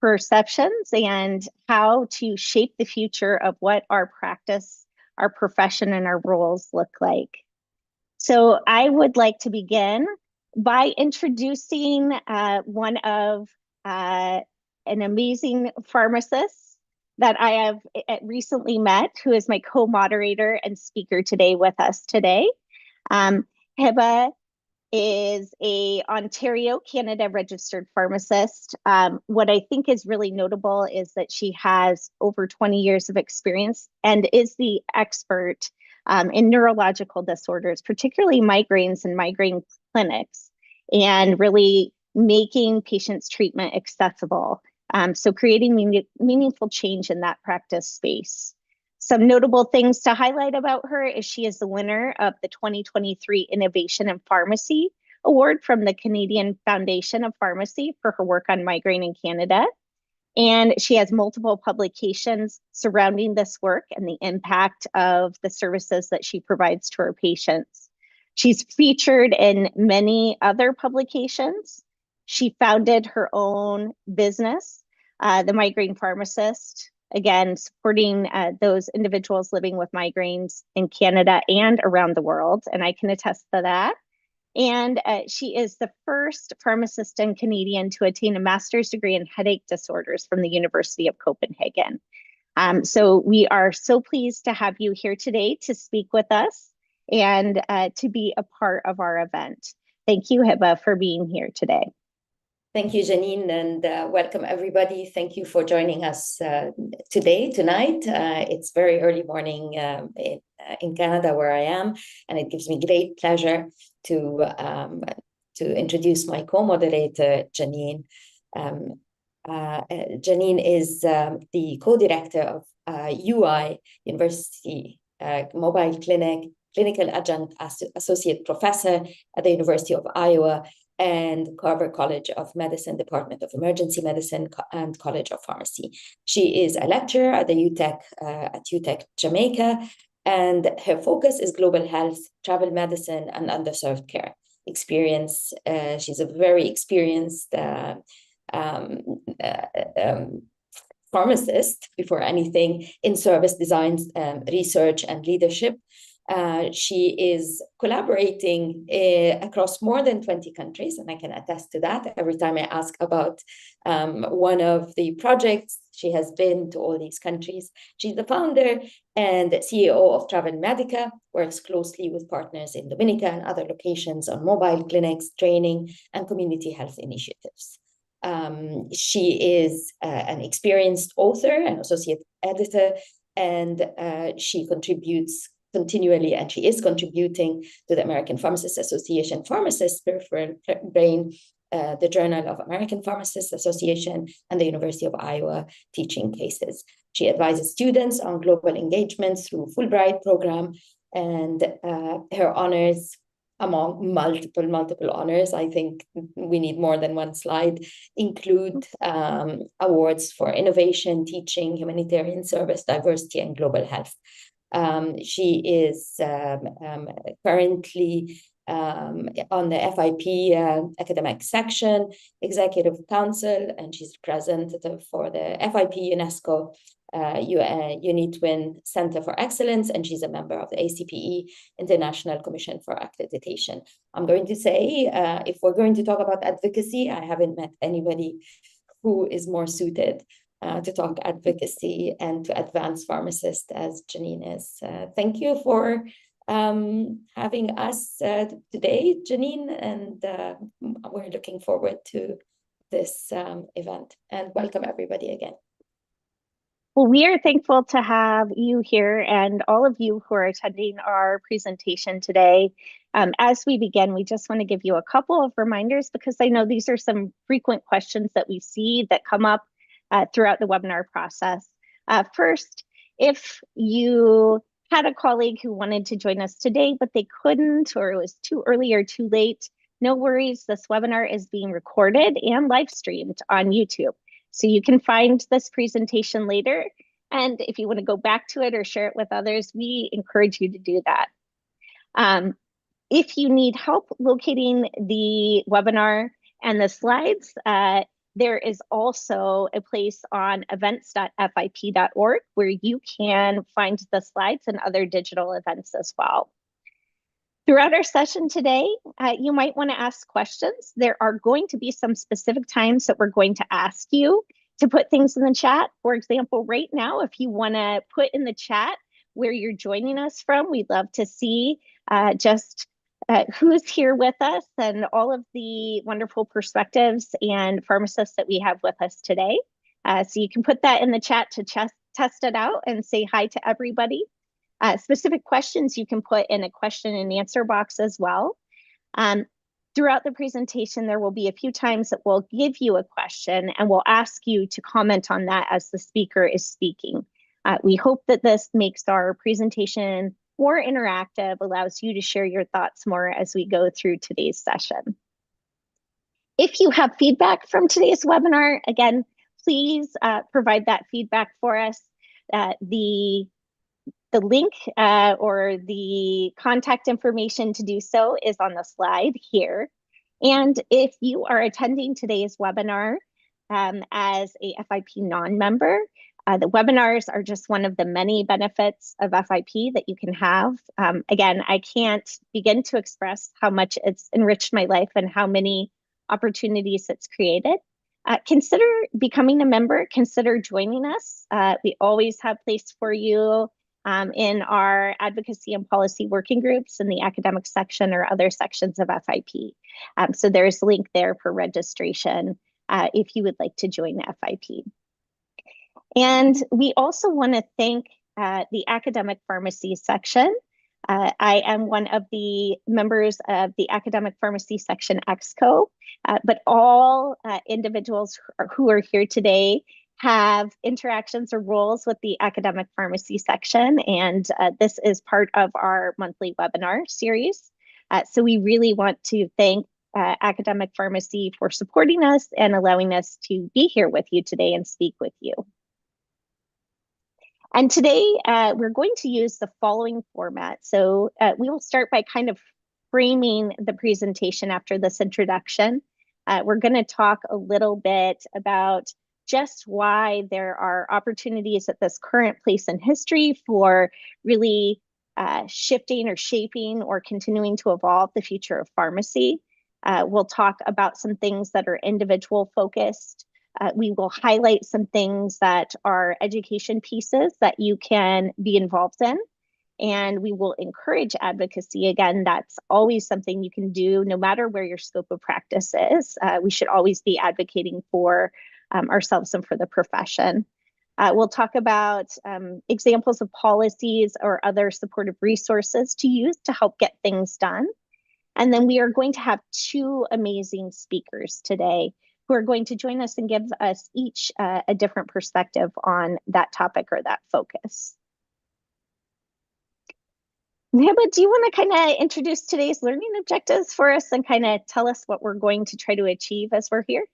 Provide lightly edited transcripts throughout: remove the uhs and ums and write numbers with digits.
perceptions and how to shape the future of what our practice, our profession, and our roles look like. So I would like to begin by introducing one of an amazing pharmacist that I have recently met, who is my co-moderator and speaker today with us today. Hiba is a Ontario, Canada registered pharmacist. What I think is really notable is that she has over 20 years of experience and is the expert in neurological disorders, particularly migraines and migraine clinics, and really making patients' treatment accessible. So creating meaningful change in that practice space. Some notable things to highlight about her is she is the winner of the 2023 Innovation in Pharmacy Award from the Canadian Foundation of Pharmacy for her work on migraine in Canada. And she has multiple publications surrounding this work and the impact of the services that she provides to her patients. She's featured in many other publications. She founded her own business, The Migraine Pharmacist, again, supporting those individuals living with migraines in Canada and around the world, and I can attest to that. And she is the first pharmacist and Canadian to attain a master's degree in headache disorders from the University of Copenhagen. So we are so pleased to have you here today to speak with us and to be a part of our event. Thank you, Hiba, for being here today. Thank you, Janine, and welcome everybody. Thank you for joining us tonight. It's very early morning in Canada where I am, and it gives me great pleasure to introduce my co-moderator, Janine. Janine is the co-director of UI University Mobile Clinic, Clinical Adjunct Associate Professor at the University of Iowa, and Carver College of Medicine, Department of Emergency Medicine, and College of Pharmacy. She is a lecturer at the UTech Jamaica, and her focus is global health, travel medicine, and underserved care experience. She's a very experienced pharmacist, before anything, in service design, research, and leadership. She is collaborating across more than 20 countries, and I can attest to that. Every time I ask about one of the projects, she has been to all these countries. She's the founder and CEO of Travel Medica, works closely with partners in Dominica and other locations on mobile clinics, training, and community health initiatives. She is an experienced author and associate editor, and she contributes continually, and she is contributing to the American Pharmacists Association Pharmacists Peripheral Brain, the Journal of American Pharmacists Association, and the University of Iowa teaching cases. She advises students on global engagements through Fulbright program, and her honors, among multiple honors, I think we need more than one slide, include awards for innovation, teaching, humanitarian service, diversity, and global health. She is currently on the FIP academic section, executive council, and she's representative for the FIP UNESCO UniTwin Center for Excellence, and she's a member of the ACPE International Commission for Accreditation. I'm going to say, if we're going to talk about advocacy, I haven't met anybody who is more suited to talk advocacy and to advance pharmacists as Janine is. Thank you for having us today, Janine, and we're looking forward to this event, and welcome everybody again. Well, we are thankful to have you here and all of you who are attending our presentation today. As we begin, we just want to give you a couple of reminders, because I know these are some frequent questions that we see that come up throughout the webinar process. First, if you had a colleague who wanted to join us today, but they couldn't, or it was too early or too late, no worries. This webinar is being recorded and live streamed on YouTube. So you can find this presentation later. And if you want to go back to it or share it with others, we encourage you to do that. If you need help locating the webinar and the slides, there is also a place on events.fip.org where you can find the slides and other digital events as well. Throughout our session today, you might want to ask questions. There are going to be some specific times that we're going to ask you to put things in the chat. For example, right now, if you want to put in the chat where you're joining us from, we'd love to see just who's here with us and all of the wonderful perspectives and pharmacists that we have with us today. So you can put that in the chat to test it out and say hi to everybody. Specific questions you can put in a question and answer box as well. Throughout the presentation, there will be a few times that we'll give you a question and we'll ask you to comment on that as the speaker is speaking. We hope that this makes our presentation more interactive, allows you to share your thoughts more as we go through today's session. If you have feedback from today's webinar, again, please provide that feedback for us. The link or the contact information to do so is on the slide here. And if you are attending today's webinar as a FIP non-member, the webinars are just one of the many benefits of FIP that you can have. Again, I can't begin to express how much it's enriched my life and how many opportunities it's created. Consider becoming a member, consider joining us. We always have place for you in our advocacy and policy working groups in the academic section or other sections of FIP. So there's a link there for registration if you would like to join the FIP. And we also want to thank the academic pharmacy section. I am one of the members of the academic pharmacy section EXCO, but all individuals who are here today have interactions or roles with the academic pharmacy section, and this is part of our monthly webinar series. So we really want to thank academic pharmacy for supporting us and allowing us to be here with you today and speak with you. And today we're going to use the following format. So we will start by kind of framing the presentation after this introduction. We're going to talk a little bit about just why there are opportunities at this current place in history for really shifting or shaping or continuing to evolve the future of pharmacy. We'll talk about some things that are individual focused. We will highlight some things that are education pieces that you can be involved in. And we will encourage advocacy. Again, that's always something you can do no matter where your scope of practice is. We should always be advocating for ourselves and for the profession. We'll talk about examples of policies or other supportive resources to use to help get things done. And then we are going to have two amazing speakers today who are going to join us and give us each a different perspective on that topic or that focus. Neba, do you want to kind of introduce today's learning objectives for us and kind of tell us what we're going to try to achieve as we're here?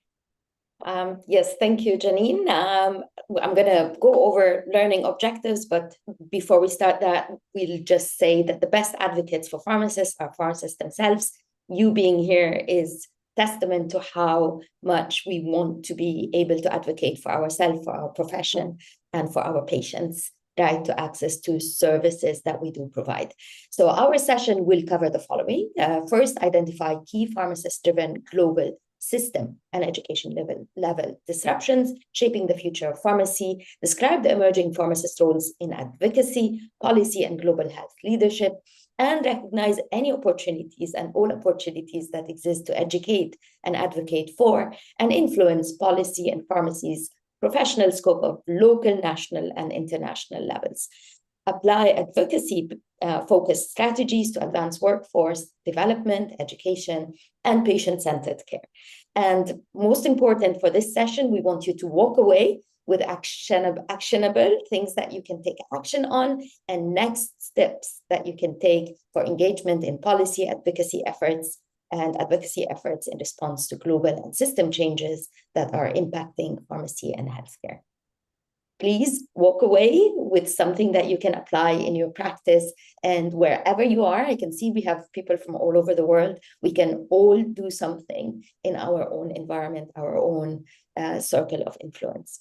Yes, thank you, Janine. I'm going to go over learning objectives, but before we start that, we'll just say that the best advocates for pharmacists are pharmacists themselves. You being here is testament to how much we want to be able to advocate for ourselves, for our profession, and for our patients' right to access to services that we do provide. So our session will cover the following. First, identify key pharmacist-driven global system and education level disruptions shaping the future of pharmacy, describe the emerging pharmacist roles in advocacy, policy, and global health leadership, and recognize any opportunities and all opportunities that exist to educate and advocate for and influence policy and pharmacy's professional scope of local, national, and international levels. Apply advocacy-focused strategies to advance workforce development, education, and patient-centered care. And most important for this session, we want you to walk away with actionable things that you can take action on and next steps that you can take for engagement in policy advocacy efforts in response to global and system changes that are impacting pharmacy and healthcare. please walk away with something that you can apply in your practice. And wherever you are, I can see we have people from all over the world. We can all do something in our own environment, our own circle of influence.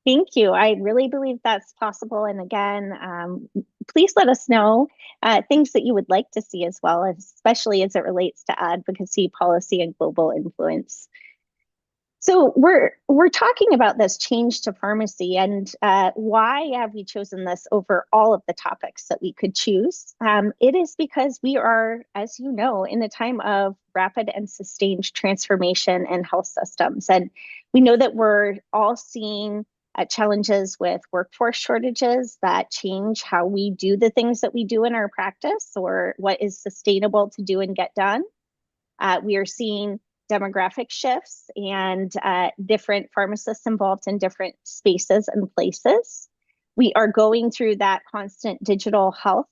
Thank you. I really believe that's possible. And again, please let us know things that you would like to see as well, especially as it relates to advocacy, policy, and global influence. So we're talking about this change to pharmacy, and why have we chosen this over all of the topics that we could choose? It is because we are, as you know, in a time of rapid and sustained transformation in health systems, and we know that we're all seeing challenges with workforce shortages that change how we do the things that we do in our practice, or what is sustainable to do and get done. We are seeing demographic shifts and different pharmacists involved in different spaces and places. We are going through that constant digital health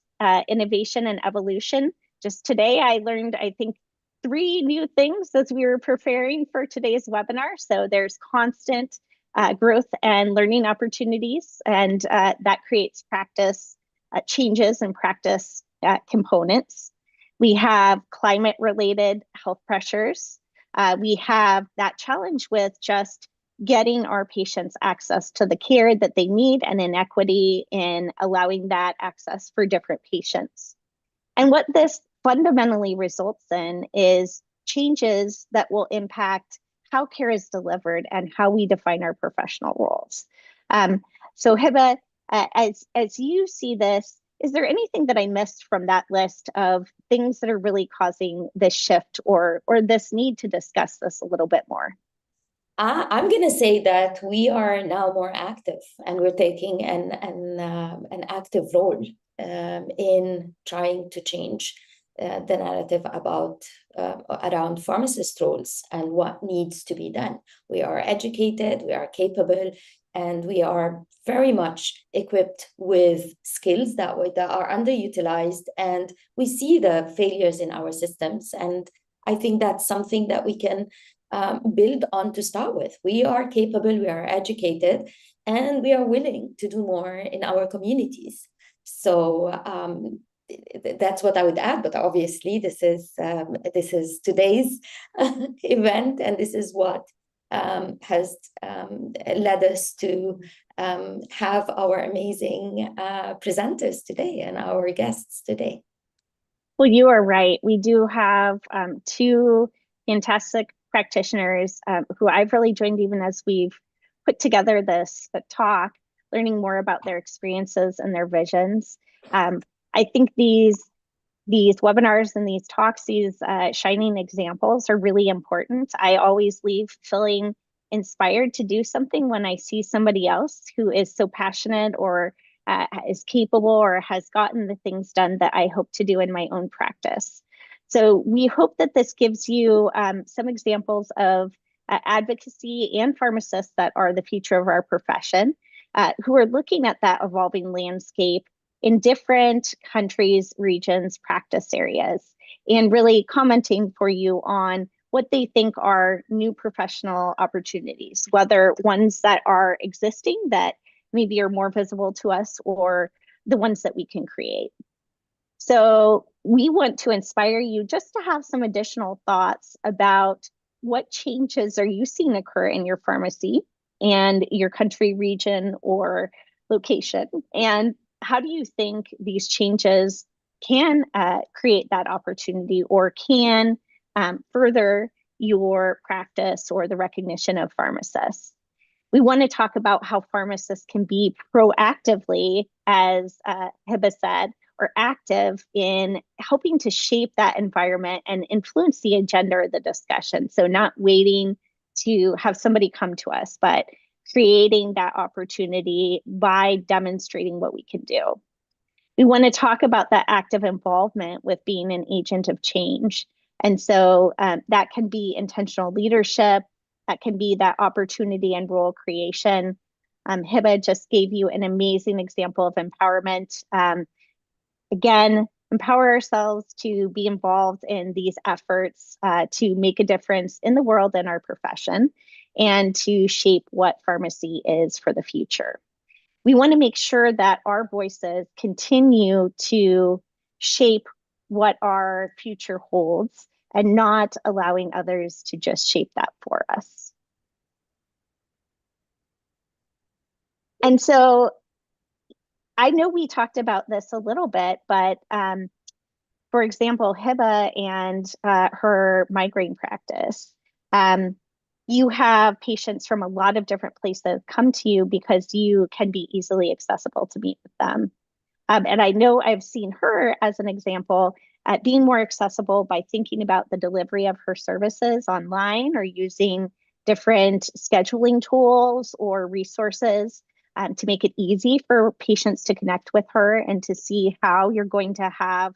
innovation and evolution. Just today, I learned, I think, 3 new things as we were preparing for today's webinar. So there's constant growth and learning opportunities, and that creates practice changes and practice components. We have climate-related health pressures. We have that challenge with just getting our patients access to the care that they need, and inequity in allowing that access for different patients. And what this fundamentally results in is changes that will impact how care is delivered and how we define our professional roles. So Hiba, as you see this, is there anything that I missed from that list of things that are really causing this shift, or this need to discuss this a little bit more? I'm going to say that we are now more active, and we're taking an active role in trying to change the narrative about around pharmacist roles and what needs to be done. We are educated, we are capable, and we are very much equipped with skills that are underutilized, and we see the failures in our systems. And I think that's something that we can build on to start with. We are capable, we are educated, and we are willing to do more in our communities. So that's what I would add. But obviously, this is today's event, and this is what has led us to have our amazing presenters today and our guests today. Well, you are right. We do have 2 fantastic practitioners who I've really joined even as we've put together this talk, learning more about their experiences and their visions. I think these webinars and these talks, these shining examples are really important. I always leave feeling inspired to do something when I see somebody else who is so passionate, or is capable, or has gotten the things done that I hope to do in my own practice. So we hope that this gives you some examples of advocacy and pharmacists that are the future of our profession, who are looking at that evolving landscape in different countries, regions, practice areas, and really commenting for you on what they think are new professional opportunities, whether ones that are existing that maybe are more visible to us, or the ones that we can create. So we want to inspire you just to have some additional thoughts about what changes are you seeing occur in your pharmacy and your country, region, or location, and how do you think these changes can create that opportunity, or can further your practice or the recognition of pharmacists? We want to talk about how pharmacists can be proactively, as Hiba said, or active in helping to shape that environment and influence the agenda or the discussion. So not waiting to have somebody come to us, but creating that opportunity by demonstrating what we can do. We want to talk about that active involvement with being an agent of change. And so that can be intentional leadership, that can be that opportunity and role creation. Hiba just gave you an amazing example of empowerment. Again, empower ourselves to be involved in these efforts to make a difference in the world and our profession. and to shape what pharmacy is for the future. We want to make sure that our voices continue to shape what our future holds and not allowing others to just shape that for us. And so I know we talked about this a little bit, but for example, Hiba and her migraine practice, you have patients from a lot of different places come to you because you can be easily accessible to meet with them. And I know I've seen her as an example at being more accessible by thinking about the delivery of her services online or using different scheduling tools or resources to make it easy for patients to connect with her and to see how you're going to have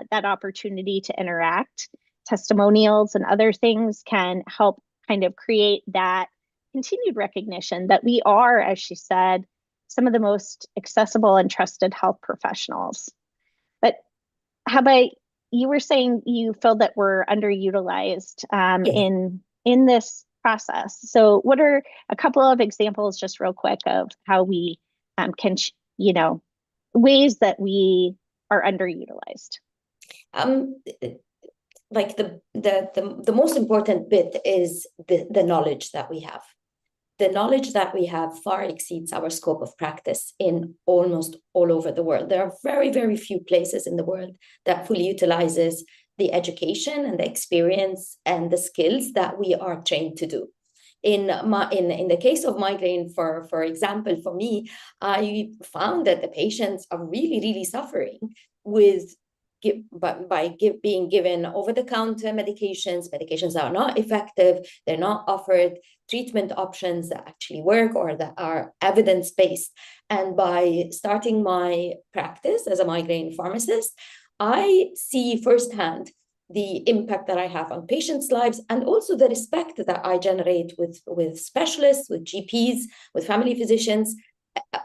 that opportunity to interact. Testimonials and other things can help kind of create that continued recognition that we are, as she said, some of the most accessible and trusted health professionals. But how about you were saying you feel that we're underutilized in this process. So what are a couple of examples, just real quick, of how we can, ways that we are underutilized? Like the most important bit is the knowledge that we have. The knowledge that we have far exceeds our scope of practice in almost all over the world. There are very, very few places in the world that fully utilizes the education and the experience and the skills that we are trained to do. In the case of migraine, for example, for me, I found that the patients are really, really suffering with being given over-the-counter medications that are not effective. They're not offered treatment options that actually work or that are evidence-based. And by starting my practice as a migraine pharmacist, I see firsthand the impact that I have on patients' lives and also the respect that I generate with specialists, with GPs, with family physicians,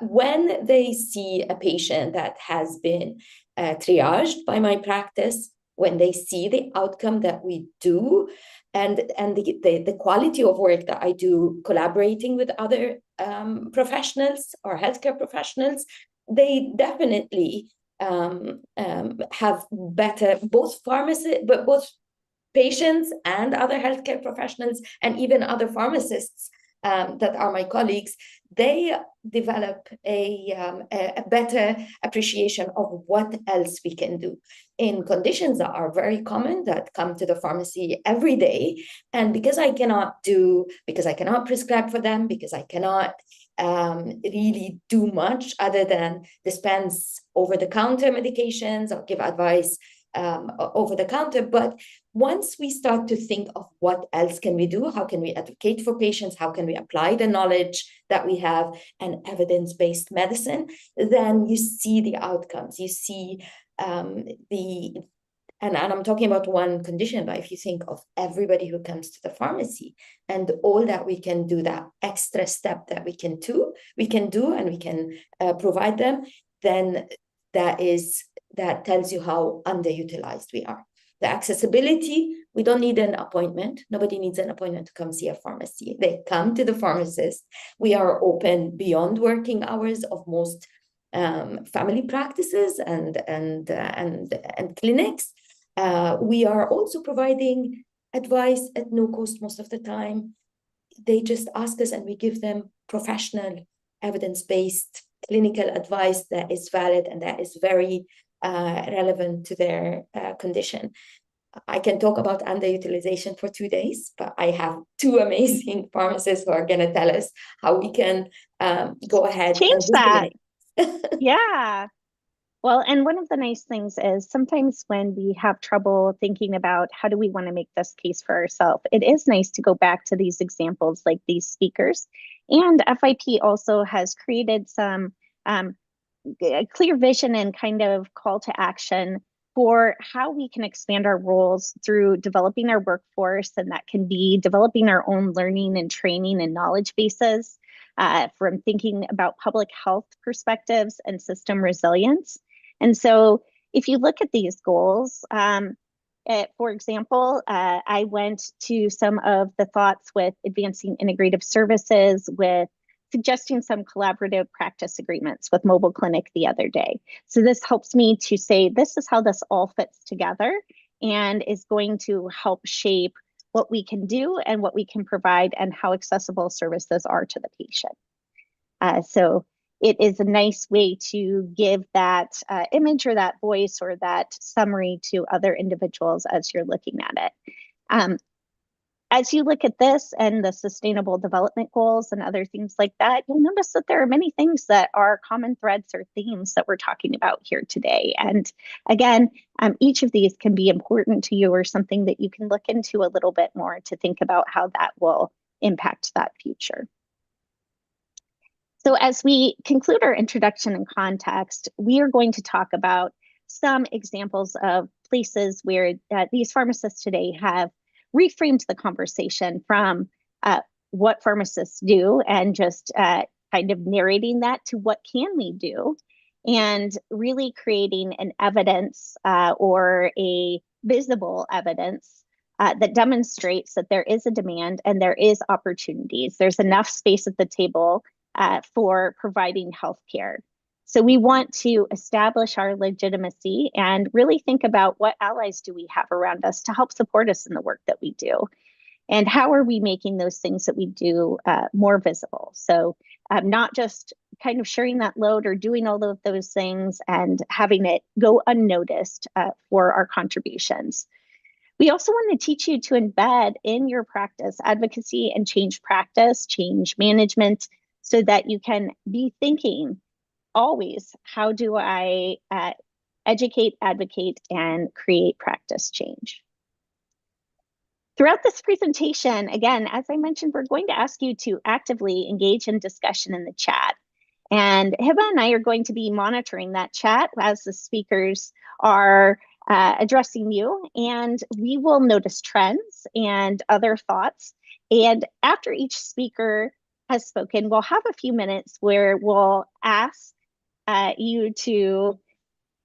when they see a patient that has been triaged by my practice, when they see the outcome that we do and the quality of work that I do collaborating with other professionals or healthcare professionals, they definitely have better, both patients and other healthcare professionals and even other pharmacists that are my colleagues, they develop a better appreciation of what else we can do in conditions that are very common, that come to the pharmacy every day. And because I cannot prescribe for them, because I cannot really do much other than dispense over-the-counter medications or give advice over the counter. But once we start to think of what else can we do, how can we advocate for patients, how can we apply the knowledge that we have and evidence-based medicine, then you see the outcomes. You see and I'm talking about one condition, but if you think of everybody who comes to the pharmacy and all that we can do, that extra step that we can do and we can provide them, then that tells you how underutilized we are. The accessibility, we don't need an appointment. Nobody needs an appointment to come see a pharmacy. They come to the pharmacist. We are open beyond working hours of most family practices and clinics. We are also providing advice at no cost most of the time. They just ask us and we give them professional, evidence-based clinical advice that is valid and that is very relevant to their condition. I can talk about underutilization for 2 days, but I have 2 amazing pharmacists who are going to tell us how we can go ahead change and that. Yeah. Well, and one of the nice things is sometimes when we have trouble thinking about how do we want to make this case for ourselves, it is nice to go back to these examples like these speakers. And FIP also has created some clear vision and kind of call to action for how we can expand our roles through developing our workforce, and that can be developing our own learning and training and knowledge bases, from thinking about public health perspectives and system resilience. And so if you look at these goals, For example, I went to some of the thoughts with advancing integrative services, with suggesting some collaborative practice agreements with Mobile Clinic the other day. So this helps me to say, this is how this all fits together and is going to help shape what we can do and what we can provide and how accessible services are to the patient. So it is a nice way to give that image or that voice or that summary to other individuals as you're looking at it. As you look at this and the sustainable development goals and other things like that, you'll notice that there are many things that are common threads or themes that we're talking about here today. And again, each of these can be important to you or something that you can look into a little bit more to think about how that will impact that future. So as we conclude our introduction and context, we are going to talk about some examples of places where these pharmacists today have reframed the conversation from what pharmacists do and just kind of narrating that to what can we do, and really creating an evidence or a visible evidence that demonstrates that there is a demand and there is opportunities. There's enough space at the table for providing healthcare. So we want to establish our legitimacy and really think about what allies do we have around us to help support us in the work that we do. And how are we making those things that we do more visible? So not just kind of sharing that load or doing all of those things and having it go unnoticed for our contributions. We also want to teach you to embed in your practice advocacy and change practice, change management, so that you can be thinking always, how do I educate, advocate, and create practice change? Throughout this presentation, again, as I mentioned, we're going to ask you to actively engage in discussion in the chat. And Hiba and I are going to be monitoring that chat as the speakers are addressing you, and we will notice trends and other thoughts. And after each speaker has spoken, we'll have a few minutes where we'll ask you to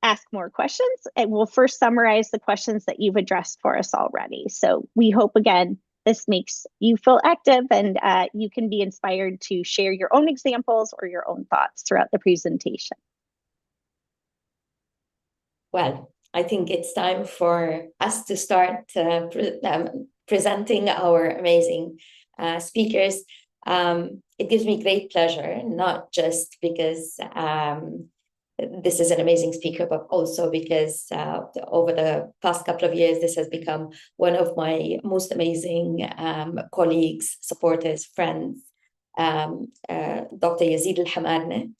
ask more questions, and we'll first summarize the questions that you've addressed for us already. So we hope, again, this makes you feel active and you can be inspired to share your own examples or your own thoughts throughout the presentation. Well, I think it's time for us to start presenting our amazing speakers. It gives me great pleasure, not just because this is an amazing speaker, but also because over the past couple of years, this has become one of my most amazing colleagues, supporters, friends, Dr. Yazid Al-Hamarna.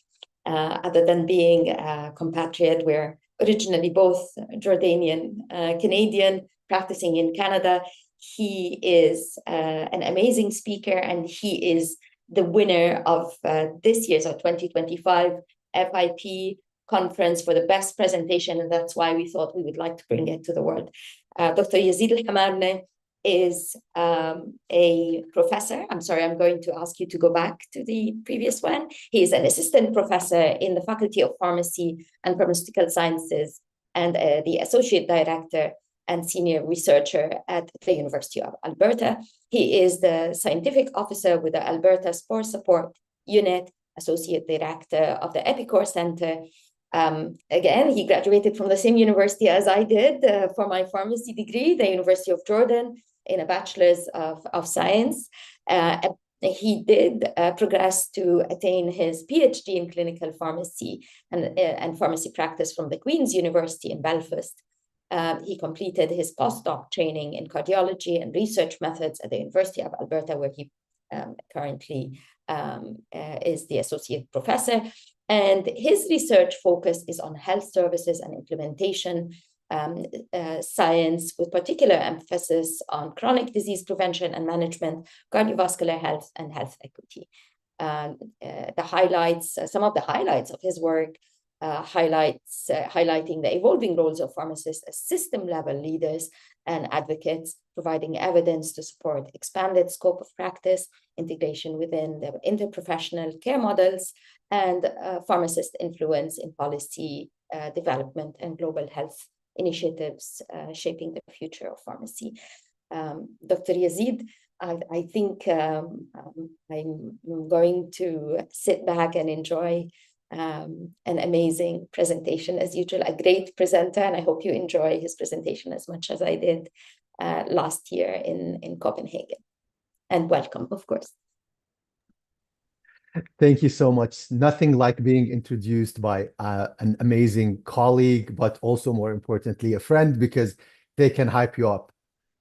Other than being a compatriot, we're originally both Jordanian, Canadian, practicing in Canada. He is an amazing speaker, and he is the winner of this year's, or 2025, FIP conference for the best presentation, and that's why we thought we would like to bring it to the world. Dr. Yazid Al-Hamarna is a professor. I'm sorry, I'm going to ask you to go back to the previous one. He is an assistant professor in the Faculty of Pharmacy and Pharmaceutical Sciences and the associate director and senior researcher at the University of Alberta. He is the scientific officer with the Alberta Sports Support Unit, associate director of the Epicor Center. Again, he graduated from the same university as I did for my pharmacy degree, the University of Jordan, in a bachelor's of science. He did progress to attain his PhD in clinical pharmacy and pharmacy practice from the Queen's University in Belfast. He completed his postdoc training in cardiology and research methods at the University of Alberta, where he currently is the associate professor. And his research focus is on health services and implementation science, with particular emphasis on chronic disease prevention and management, cardiovascular health, and health equity. Some of the highlights of his work highlighting the evolving roles of pharmacists as system-level leaders and advocates, providing evidence to support expanded scope of practice, integration within the interprofessional care models, and pharmacist influence in policy development and global health initiatives shaping the future of pharmacy. Dr. Yazid, I think I'm going to sit back and enjoy an amazing presentation as usual, a great presenter, and I hope you enjoy his presentation as much as I did last year in Copenhagen. And welcome, of course. Thank you so much. Nothing like being introduced by an amazing colleague, but also more importantly, a friend, because they can hype you up.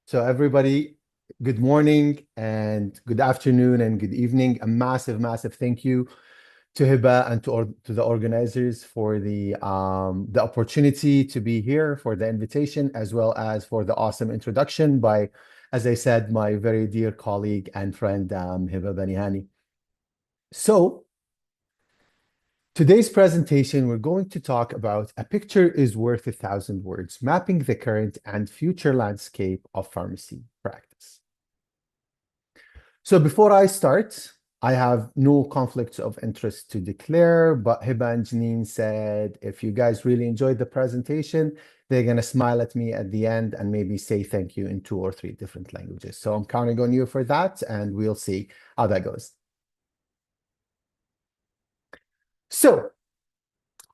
So everybody, good morning and good afternoon and good evening. A massive, massive thank you to Hiba and to the organizers for the opportunity to be here, for the invitation, as well as for the awesome introduction by, as I said, my very dear colleague and friend, Hiba Banihani. So today's presentation, we're going to talk about a picture is worth 1,000 words, mapping the current and future landscape of pharmacy practice. So before I start, I have no conflicts of interest to declare, but Hiba and Janine said, if you guys really enjoyed the presentation, they're going to smile at me at the end and maybe say thank you in 2 or 3 different languages. So I'm counting on you for that, and we'll see how that goes. So,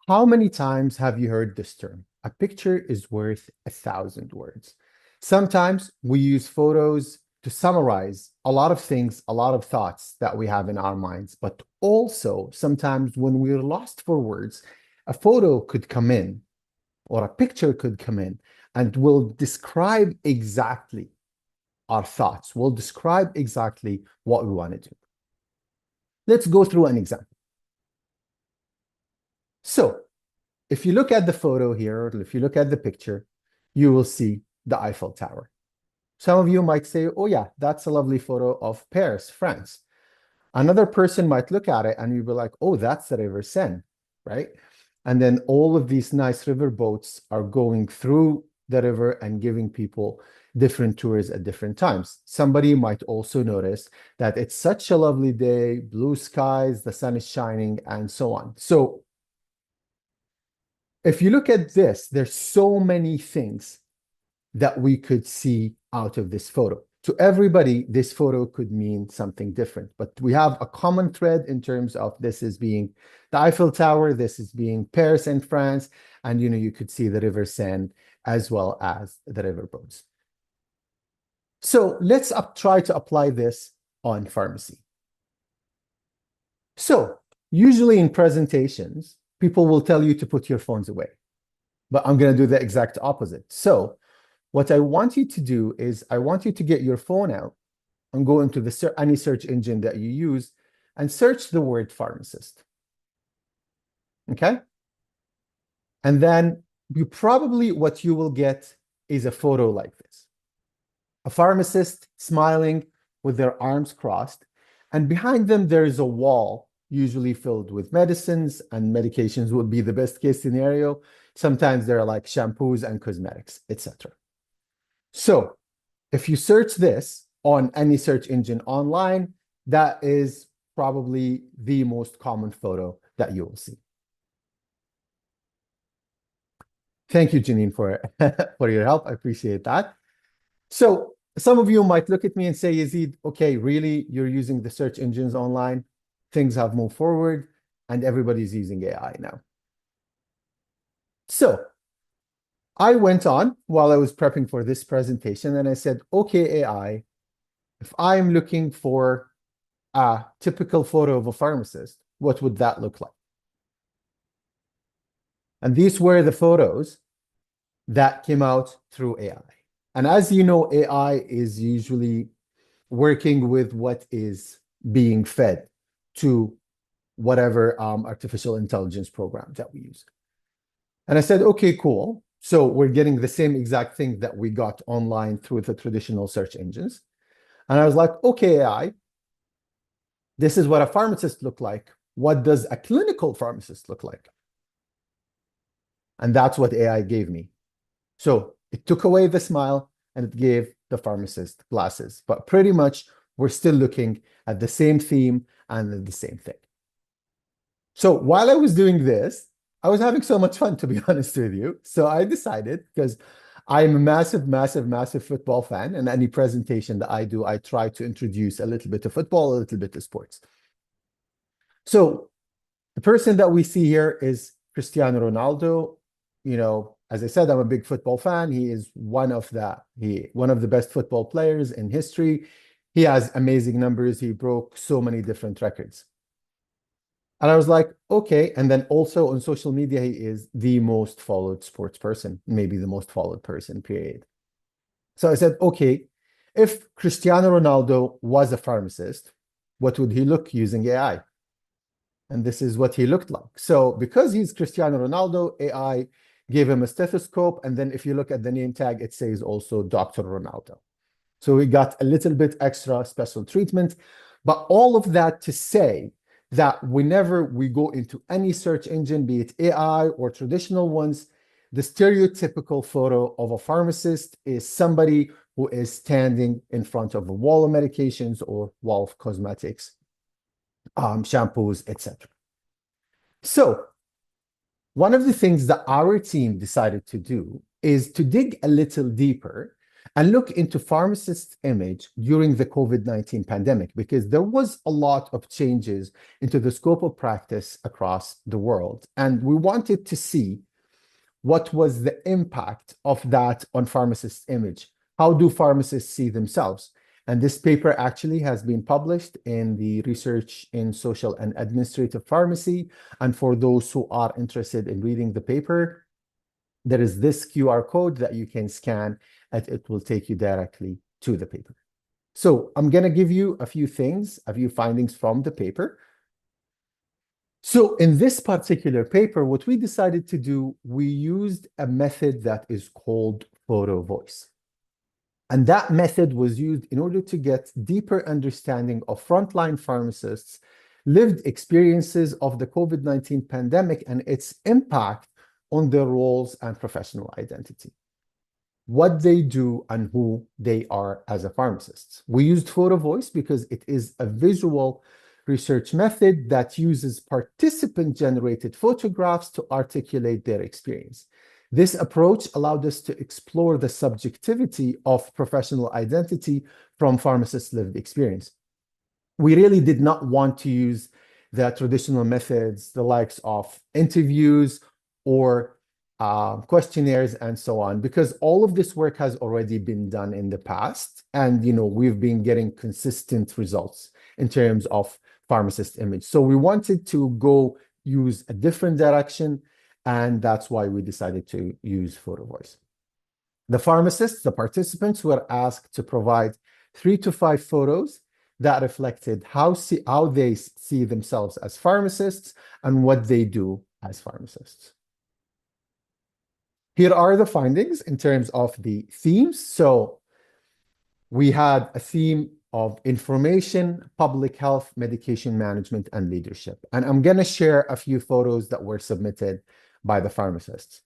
how many times have you heard this term? A picture is worth 1,000 words. Sometimes we use photos to summarize a lot of things, a lot of thoughts that we have in our minds, but also sometimes when we're lost for words, a photo could come in or a picture could come in and will describe exactly our thoughts, will describe exactly what we want to do. Let's go through an example. So, if you look at the photo here, or if you look at the picture, you will see the Eiffel Tower. Some of you might say, oh yeah, that's a lovely photo of Paris, France. Another person might look at it and you'll be like, oh, that's the River Seine, right? And then all of these nice river boats are going through the river and giving people different tours at different times. Somebody might also notice that it's such a lovely day, blue skies, the sun is shining, and so on. So if you look at this, there's so many things that we could see out of this photo. To everybody, this photo could mean something different, but we have a common thread in terms of this is being the Eiffel Tower, this is being Paris in France, and you could see the River Seine as well as the riverboats. So let's try to apply this on pharmacy. So usually in presentations, people will tell you to put your phones away, but I'm going to do the exact opposite. So what I want you to do is I want you to get your phone out and go into any search engine that you use and search the word pharmacist. Okay? And then what you will get is a photo like this. A pharmacist smiling with their arms crossed, and behind them there is a wall usually filled with medicines, and medications would be the best case scenario. Sometimes there are like shampoos and cosmetics, etc. So if you search this on any search engine online, that is probably the most common photo that you will see. Thank you, Janine, for your help. I appreciate that. So some of you might look at me and say, Yazid, okay, really, you're using the search engines online? Things have moved forward and everybody's using AI now. So I went on while I was prepping for this presentation and I said, okay, AI, if I'm looking for a typical photo of a pharmacist, what would that look like? And these were the photos that came out through AI. And as you know, AI is usually working with what is being fed to whatever artificial intelligence program that we use. And I said, okay, cool. So we're getting the same exact thing that we got online through the traditional search engines. And I was like, okay, AI, this is what a pharmacist look like. What does a clinical pharmacist look like? And that's what AI gave me. So it took away the smile and it gave the pharmacist glasses. But pretty much we're still looking at the same theme and the same thing. So while I was doing this, I was having so much fun, to be honest with you. So I decided, because I'm a massive, massive, massive football fan, and any presentation that I do, I try to introduce a little bit of football, a little bit of sports. So the person that we see here is Cristiano Ronaldo. You know, as I said, I'm a big football fan. He is one of the best football players in history. He has amazing numbers. He broke so many different records. And I was like, okay. And then also on social media, he is the most followed sports person, maybe the most followed person, period. So I said, okay, if Cristiano Ronaldo was a pharmacist, what would he look using AI? And this is what he looked like. So because he's Cristiano Ronaldo, AI gave him a stethoscope. And then if you look at the name tag, it says also Dr. Ronaldo. So we got a little bit extra special treatment. But all of that to say that whenever we go into any search engine, be it AI or traditional ones, the stereotypical photo of a pharmacist is somebody who is standing in front of a wall of medications or wall of cosmetics, shampoos, etc. So one of the things that our team decided to do is to dig a little deeper and look into pharmacist image during the COVID-19 pandemic, because there was a lot of changes into the scope of practice across the world. And we wanted to see what was the impact of that on pharmacist image. How do pharmacists see themselves? And this paper actually has been published in the Research in Social and Administrative Pharmacy. And for those who are interested in reading the paper, there is this QR code that you can scan, and it will take you directly to the paper. So I'm going to give you a few findings from the paper. So in this particular paper, what we decided to do, we used a method that is called photo voice. And that method was used in order to get deeper understanding of frontline pharmacists' lived experiences of the COVID-19 pandemic and its impact on their roles and professional identity, what they do and who they are as a pharmacist. We used photo voice because it is a visual research method that uses participant-generated photographs to articulate their experience. This approach allowed us to explore the subjectivity of professional identity from pharmacists' lived experience. We really did not want to use the traditional methods, the likes of interviews or questionnaires and so on, because all of this work has already been done in the past. And, we've been getting consistent results in terms of pharmacist image. So we wanted to go use a different direction. And that's why we decided to use photo voice. The pharmacists, the participants, were asked to provide 3 to 5 photos that reflected how they see themselves as pharmacists and what they do as pharmacists. Here are the findings in terms of the themes. So we had a theme of information, public health, medication management, and leadership. And I'm going to share a few photos that were submitted by the pharmacists.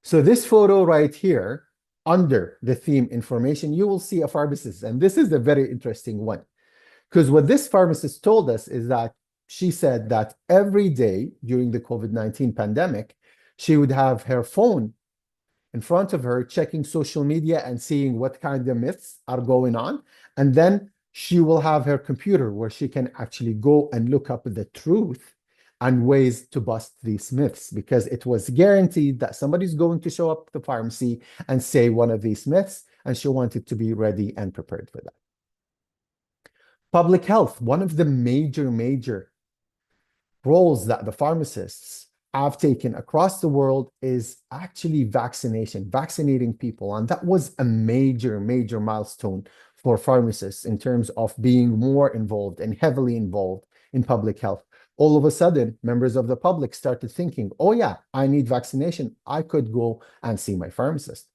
So this photo right here, under the theme information, you will see a pharmacist. And this is a very interesting one, because what this pharmacist told us is that she said that every day during the COVID-19 pandemic, she would have her phone in front of her, checking social media and seeing what kind of myths are going on. And then she will have her computer where she can actually go and look up the truth and ways to bust these myths, because it was guaranteed that somebody's going to show up at the pharmacy and say one of these myths, and she wanted to be ready and prepared for that. Public health, one of the major roles that the pharmacists have taken across the world is actually vaccinating people. And that was a major milestone for pharmacists in terms of being more involved and heavily involved in public health. All of a sudden, members of the public started thinking, oh yeah, I need vaccination. I could go and see my pharmacist.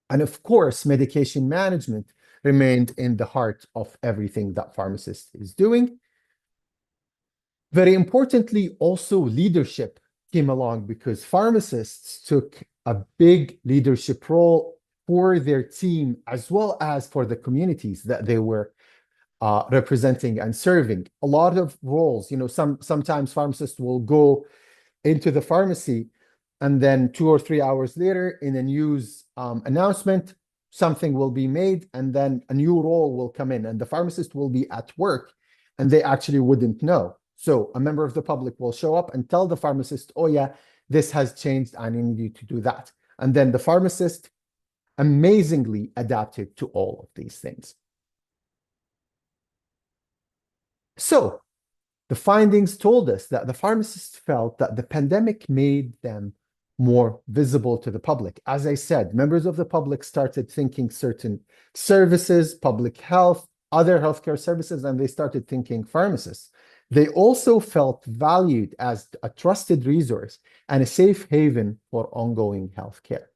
And of course, medication management remained in the heart of everything that pharmacist is doing. Very importantly, also leadership came along, because pharmacists took a big leadership role for their team as well as for the communities that they were representing and serving. A lot of roles, sometimes pharmacists will go into the pharmacy, and then 2 or 3 hours later, in a news announcement, something will be made, and then a new role will come in, and the pharmacist will be at work, and they actually wouldn't know. So a member of the public will show up and tell the pharmacist, oh yeah, this has changed, I need you to do that. And then the pharmacist amazingly adapted to all of these things. So the findings told us that the pharmacists felt that the pandemic made them more visible to the public. As I said, members of the public started thinking certain services, public health, other healthcare services, and they started thinking pharmacists. They also felt valued as a trusted resource and a safe haven for ongoing healthcare.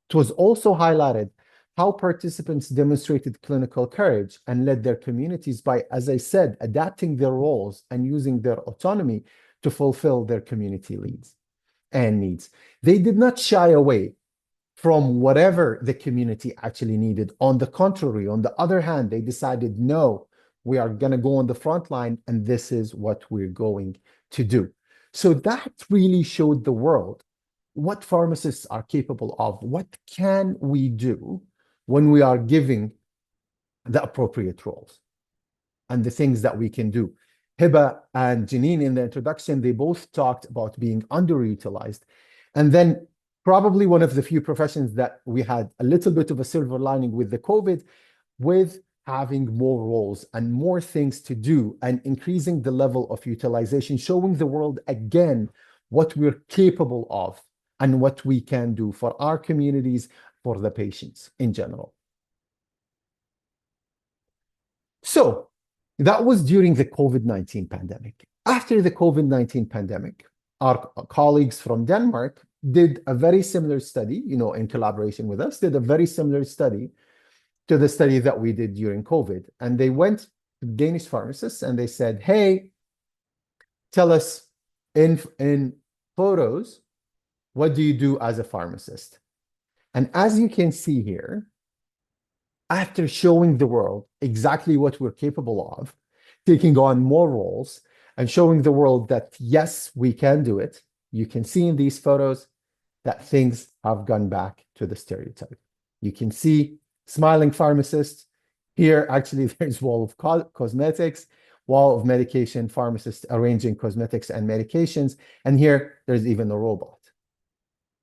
It was also highlighted how participants demonstrated clinical courage and led their communities by, as I said, adapting their roles and using their autonomy to fulfill their community needs and needs. They did not shy away from whatever the community actually needed. On the contrary, on the other hand, they decided, no, we are going to go on the front line, and this is what we're going to do. So that really showed the world what pharmacists are capable of. What can we do when we are giving the appropriate roles and the things that we can do? Hiba and Janine, in the introduction, they both talked about being underutilized. And then probably one of the few professions that we had a little bit of a silver lining with the COVID, with having more roles and more things to do and increasing the level of utilization, showing the world again what we're capable of and what we can do for our communities, for the patients in general. So that was during the COVID-19 pandemic. After the COVID-19 pandemic, our colleagues from Denmark did a very similar study, in collaboration with us, did a very similar study to the study that we did during COVID. And they went to Danish pharmacists and they said, hey, tell us in photos, what do you do as a pharmacist? And as you can see here, after showing the world exactly what we're capable of, taking on more roles and showing the world that, yes, we can do it, you can see in these photos that things have gone back to the stereotype. You can see smiling pharmacists. Here, actually, there's wall of cosmetics, wall of medication, pharmacists arranging cosmetics and medications. And here, there's even a robot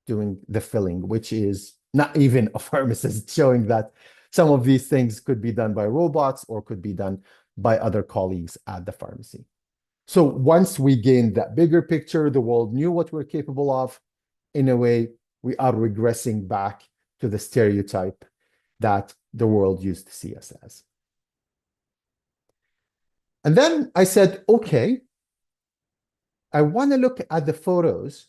doing the filling, which is not even a pharmacist, showing that some of these things could be done by robots or could be done by other colleagues at the pharmacy. So once we gained that bigger picture, the world knew what we're capable of. In a way, we are regressing back to the stereotype that the world used to see us as. And then I said, okay, I want to look at the photos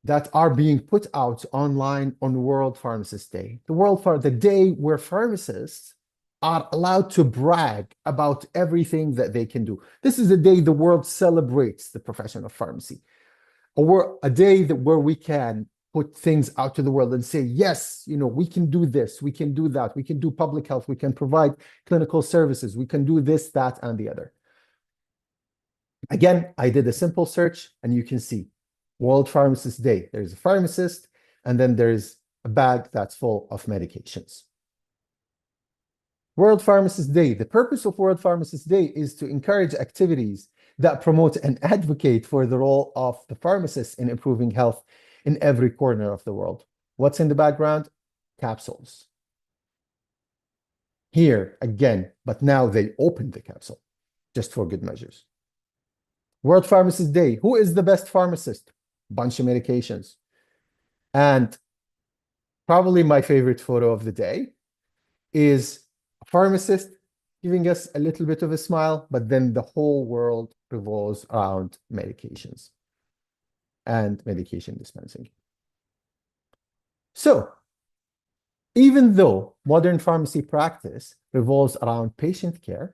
that are being put out online on World Pharmacist Day, the day where pharmacists are allowed to brag about everything that they can do. This is the day the world celebrates the profession of pharmacy, or a day where we can put things out to the world and say, yes, we can do this, we can do that, we can do public health, we can provide clinical services, we can do this, that, and the other. Again, I did a simple search, and you can see World Pharmacist Day. There's a pharmacist, and then there's a bag that's full of medications. World Pharmacist Day. The purpose of World Pharmacist Day is to encourage activities that promote and advocate for the role of the pharmacist in improving health in every corner of the world. What's in the background? Capsules. Here again, but now they opened the capsule just for good measures. World Pharmacist Day. Who is the best pharmacist? Bunch of medications. And probably my favorite photo of the day is a pharmacist giving us a little bit of a smile, but then the whole world revolves around medications and medication dispensing. So, even though modern pharmacy practice revolves around patient care,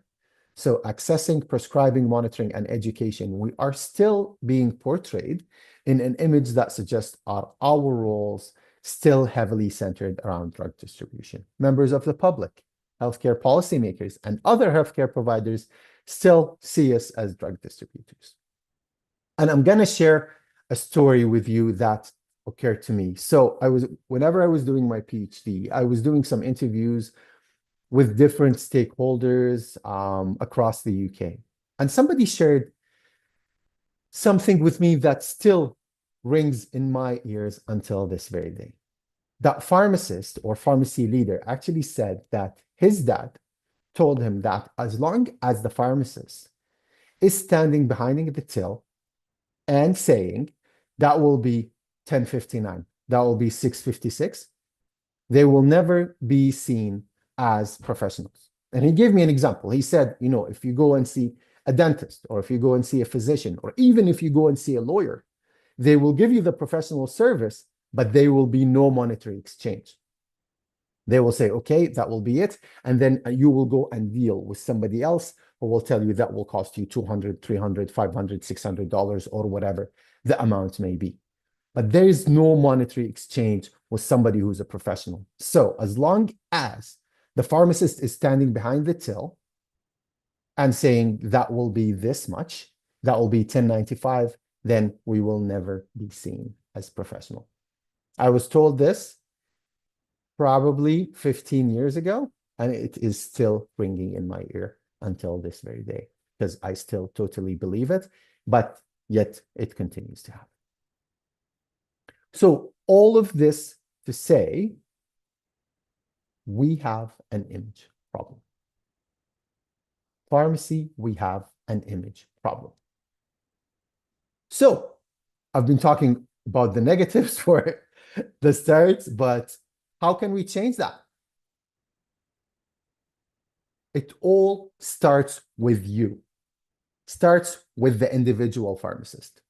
so accessing, prescribing, monitoring, and education, we are still being portrayed in an image that suggests our roles still heavily centered around drug distribution. Members of the public, healthcare policymakers, and other healthcare providers still see us as drug distributors. And I'm going to share a story with you that occurred to me. So whenever I was doing my PhD, I was doing some interviews with different stakeholders across the UK. And somebody shared something with me that still rings in my ears until this very day. That pharmacist or pharmacy leader actually said that his dad told him that as long as the pharmacist is standing behind the till and saying that will be 1059, that will be 656, they will never be seen as professionals. And he gave me an example. He said, you know, if you go and see a dentist, or if you go and see a physician, or even if you go and see a lawyer, they will give you the professional service, but there will be no monetary exchange. They will say, okay, that will be it. And then you will go and deal with somebody else who will tell you that will cost you $200, $300, $500, $600, or whatever the amount may be. But there is no monetary exchange with somebody who's a professional. So as long as the pharmacist is standing behind the till and saying that will be this much, that will be 1095, then we will never be seen as professional. I was told this probably 15 years ago, and it is still ringing in my ear until this very day, because I still totally believe it, but yet it continues to happen. So all of this to say, we have an image problem. Pharmacy, we have an image problem. So I've been talking about the negatives for the start, but how can we change that? It all starts with you. Starts with the individual pharmacist.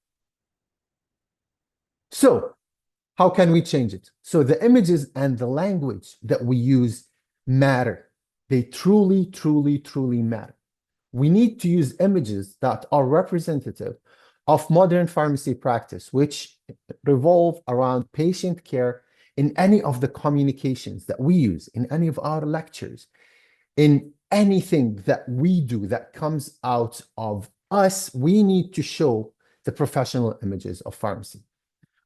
So how can we change it? So the images and the language that we use matter. They truly, truly, truly matter. We need to use images that are representative of modern pharmacy practice, which revolve around patient care in any of the communications that we use, in any of our lectures, in anything that we do that comes out of us. We need to show the professional images of pharmacy.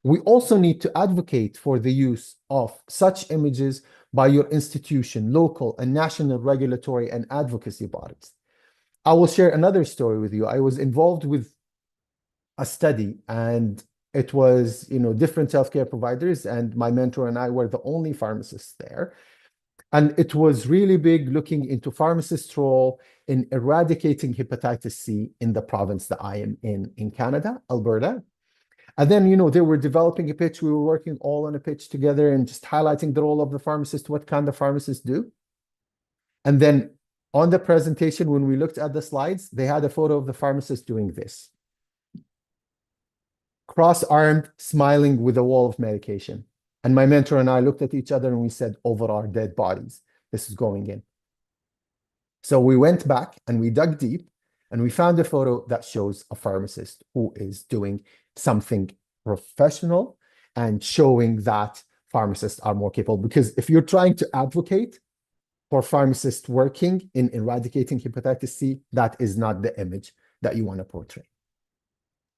We also need to advocate for the use of such images by your institution, local and national regulatory and advocacy bodies. I will share another story with you. I was involved with a study, and it was, different healthcare providers, and my mentor and I were the only pharmacists there. And it was really big, looking into pharmacists' role in eradicating hepatitis C in the province that I am in Canada, Alberta. And then, they were developing a pitch. We were working all on a pitch together and just highlighting the role of the pharmacist, what can the pharmacist do? And then on the presentation, when we looked at the slides, they had a photo of the pharmacist doing this. Cross-armed, smiling with a wall of medication. And my mentor and I looked at each other and we said, over our dead bodies, this is going in. So we went back and we dug deep and we found a photo that shows a pharmacist who is doing something professional and showing that pharmacists are more capable. Because if you're trying to advocate for pharmacists working in eradicating hepatitis C, that is not the image that you want to portray.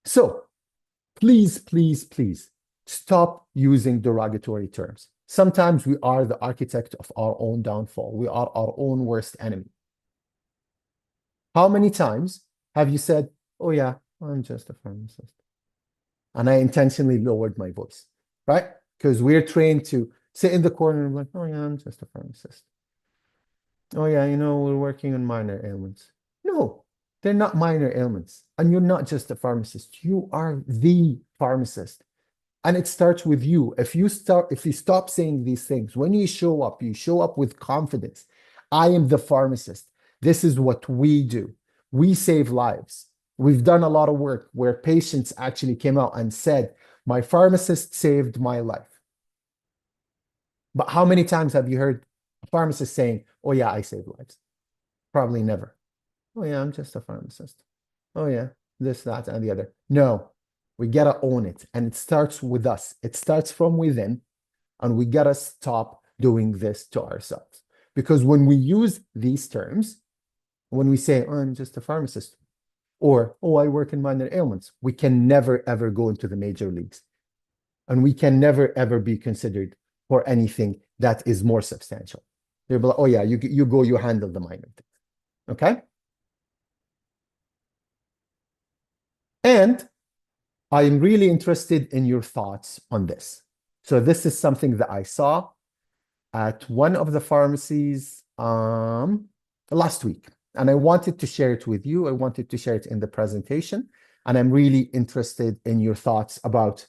So please, please, please stop using derogatory terms. Sometimes we are the architect of our own downfall. We are our own worst enemy. How many times have you said, oh yeah, I'm just a pharmacist? And I intentionally lowered my voice, right? Because we're trained to sit in the corner and like, oh yeah, I'm just a pharmacist. Oh yeah, we're working on minor ailments. No, they're not minor ailments. And you're not just a pharmacist. You are the pharmacist. And it starts with you. If you stop saying these things, when you show up with confidence. I am the pharmacist. This is what we do. We save lives. We've done a lot of work where patients actually came out and said, my pharmacist saved my life. But how many times have you heard a pharmacist saying, oh yeah, I save lives? Probably never. Oh yeah, I'm just a pharmacist. Oh yeah, this, that, and the other. No, we gotta own it. And it starts with us. It starts from within. And we gotta stop doing this to ourselves. Because when we use these terms, when we say, oh, I'm just a pharmacist, Or, oh, I work in minor ailments. We can never, ever go into the major leagues. And we can never, ever be considered for anything that is more substantial. They'll be like, oh, yeah, you go, you handle the minor things. Okay? And I'm really interested in your thoughts on this. So this is something that I saw at one of the pharmacies last week. And I wanted to share it with you. I wanted to share it in the presentation. And I'm really interested in your thoughts about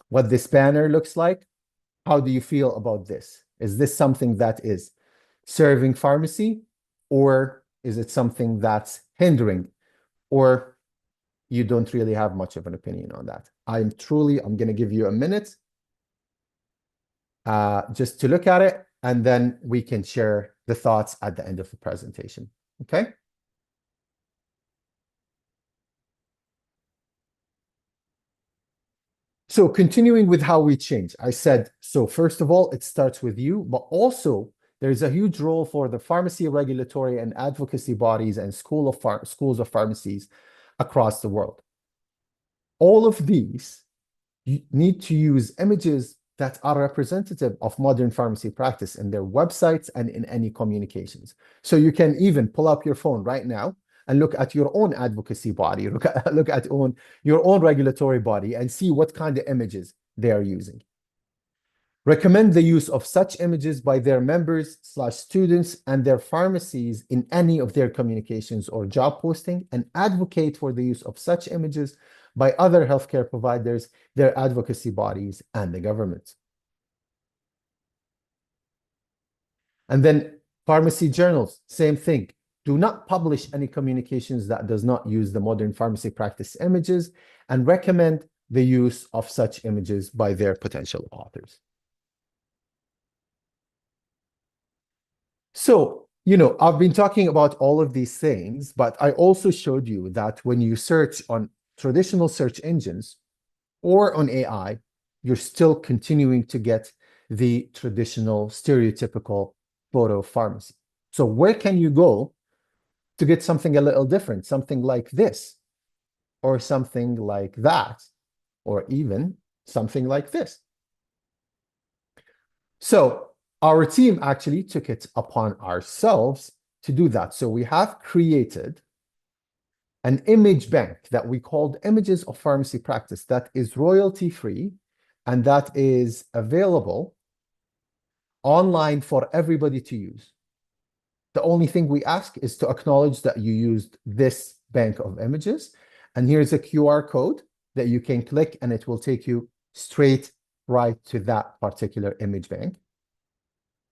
what this banner looks like. How do you feel about this? Is this something that is serving pharmacy, or is it something that's hindering, or you don't really have much of an opinion on that? I'm going to give you a minute just to look at it, and then we can share the thoughts at the end of the presentation. Okay? So continuing with how we change, I said, so first of all, it starts with you, but also there's a huge role for the pharmacy regulatory and advocacy bodies and schools of pharmacies across the world. All of these need to use images that are representative of modern pharmacy practice in their websites and in any communications. So you can even pull up your phone right now and look at your own advocacy body, look at your own regulatory body and see what kind of images they are using. Recommend the use of such images by their members/students and their pharmacies in any of their communications or job posting, and advocate for the use of such images by other healthcare providers, their advocacy bodies, and the government. And then pharmacy journals, same thing. Do not publish any communications that does not use the modern pharmacy practice images, and recommend the use of such images by their potential authors. So, I've been talking about all of these things, but I also showed you that when you search on traditional search engines or on AI, you're still continuing to get the traditional stereotypical photo pharmacy. So where can you go to get something a little different, something like this, or something like that, or even something like this? So our team actually took it upon ourselves to do that. So we have created an image bank that we called Images of Pharmacy Practice that is royalty-free and that is available online for everybody to use. The only thing we ask is to acknowledge that you used this bank of images. And here's a QR code that you can click and it will take you straight right to that particular image bank.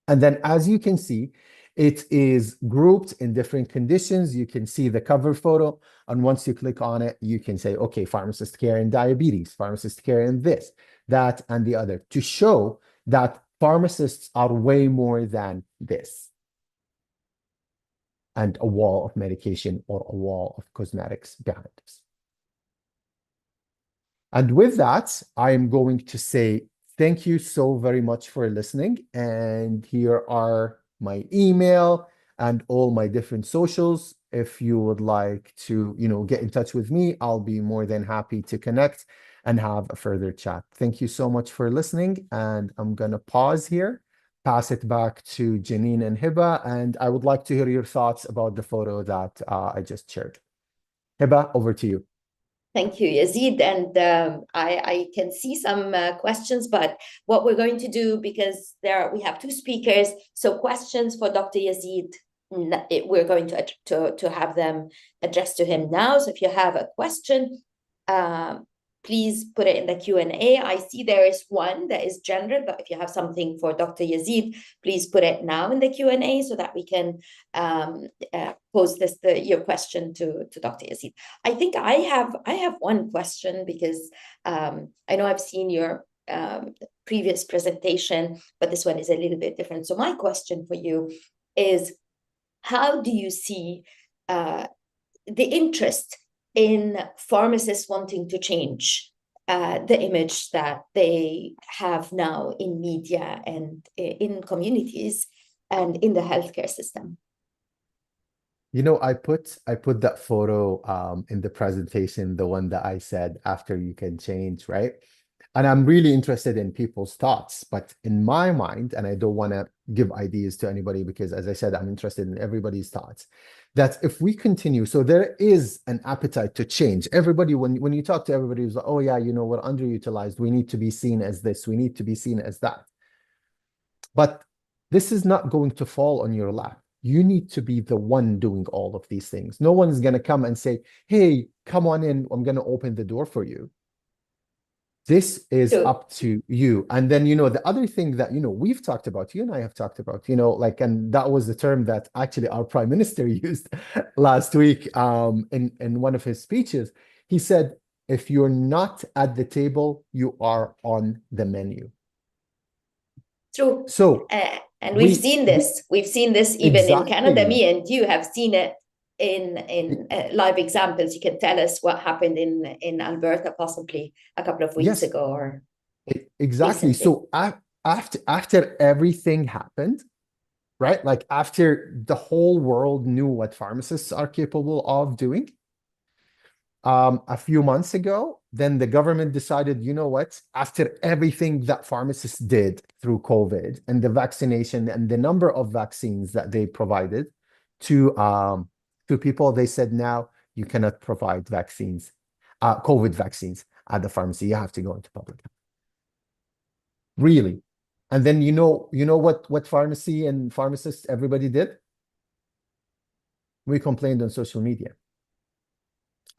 And then as you can see, it is grouped in different conditions. You can see the cover photo. And once you click on it, you can say, okay, pharmacist care in diabetes, pharmacist care in this, that, and the other, to show that pharmacists are way more than this and a wall of medication or a wall of cosmetics behind us. And with that, I am going to say thank you so very much for listening. And here are my email and all my different socials. If you would like to, get in touch with me, I'll be more than happy to connect and have a further chat. Thank you so much for listening. And I'm going to pause here, pass it back to Janine and Hiba. And I would like to hear your thoughts about the photo that I just shared. Hiba, over to you. Thank you, Yazid. And I can see some questions, but what we're going to do, because we have two speakers, so questions for Dr. Yazid, we're going to have them addressed to him now. So if you have a question, please put it in the Q&A. I see there is one that is general, but if you have something for Dr. Yazid, please put it now in the Q&A so that we can pose your question to Dr. Yazid. I think I have one question because I know I've seen your previous presentation, but this one is a little bit different. So my question for you is, how do you see the interest in pharmacists wanting to change the image that they have now in media and in communities and in the healthcare system? I put that photo in the presentation, the one that I said after you can change, right? And I'm really interested in people's thoughts, but in my mind, and I don't want to give ideas to anybody because, as I said, I'm interested in everybody's thoughts. That if we continue, so there is an appetite to change. Everybody, when you talk to everybody, who's like, oh yeah, we're underutilized. We need to be seen as this. We need to be seen as that. But this is not going to fall on your lap. You need to be the one doing all of these things. No one's going to come and say, hey, come on in. I'm going to open the door for you. This is So, up to you. And then, the other thing that, we've talked about, you and I have talked about, and that was the term that actually our prime minister used last week in one of his speeches. He said, if you're not at the table, you are on the menu. true. So And we've seen this. We've seen this even in Canada. exactly. Me and you have seen it in live examples. You can tell us what happened in Alberta possibly a couple of weeks Yes, ago or exactly. recently. So after everything happened, right? Like after the whole world knew what pharmacists are capable of doing, a few months ago, then the government decided, you know what? After everything that pharmacists did through COVID and the vaccination and the number of vaccines that they provided to people, they said now you cannot provide vaccines, COVID vaccines at the pharmacy. You have to go into public. Really. And then what pharmacy and pharmacists everybody did? We complained on social media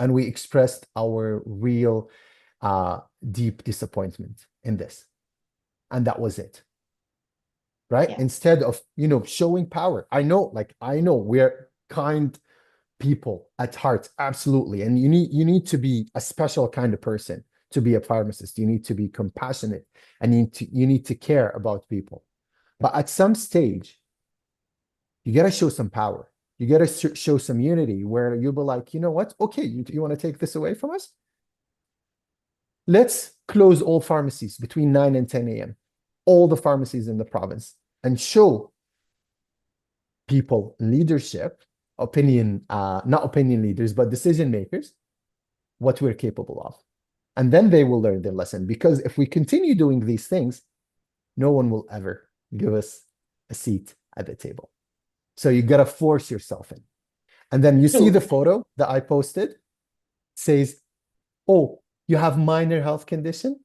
and we expressed our real deep disappointment in this. And that was it. Right? Yeah. Instead of, showing power. I know we're kind people at heart, absolutely. And you need to be a special kind of person to be a pharmacist. You need to be compassionate and you need to care about people. But at some stage, you got to show some power. You got to show some unity where you'll be like, you know what? Okay, you want to take this away from us? Let's close all pharmacies between 9 and 10 a.m., all the pharmacies in the province, and show people, leadership, not opinion leaders, but decision makers, what we're capable of. And then they will learn their lesson. Because if we continue doing these things, no one will ever give us a seat at the table. So you got to force yourself in. And then you see the photo that I posted, says, oh, you have minor health condition?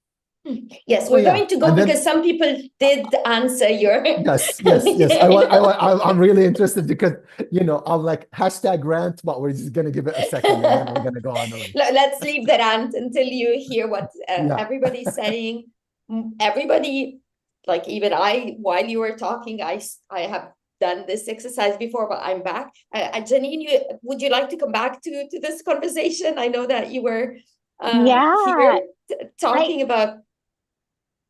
Yes, Oh, we're yeah. going to go And then, because some people did answer your. yes. I'm really interested because, I'm like hashtag rant, but we're just going to give it a second and then we're going to go on. Let's leave the rant until you hear what Yeah. everybody's saying. Everybody, like even I, while you were talking, I have done this exercise before, but I'm back. Janine, would you like to come back to this conversation? I know that you were Yeah, here talking about.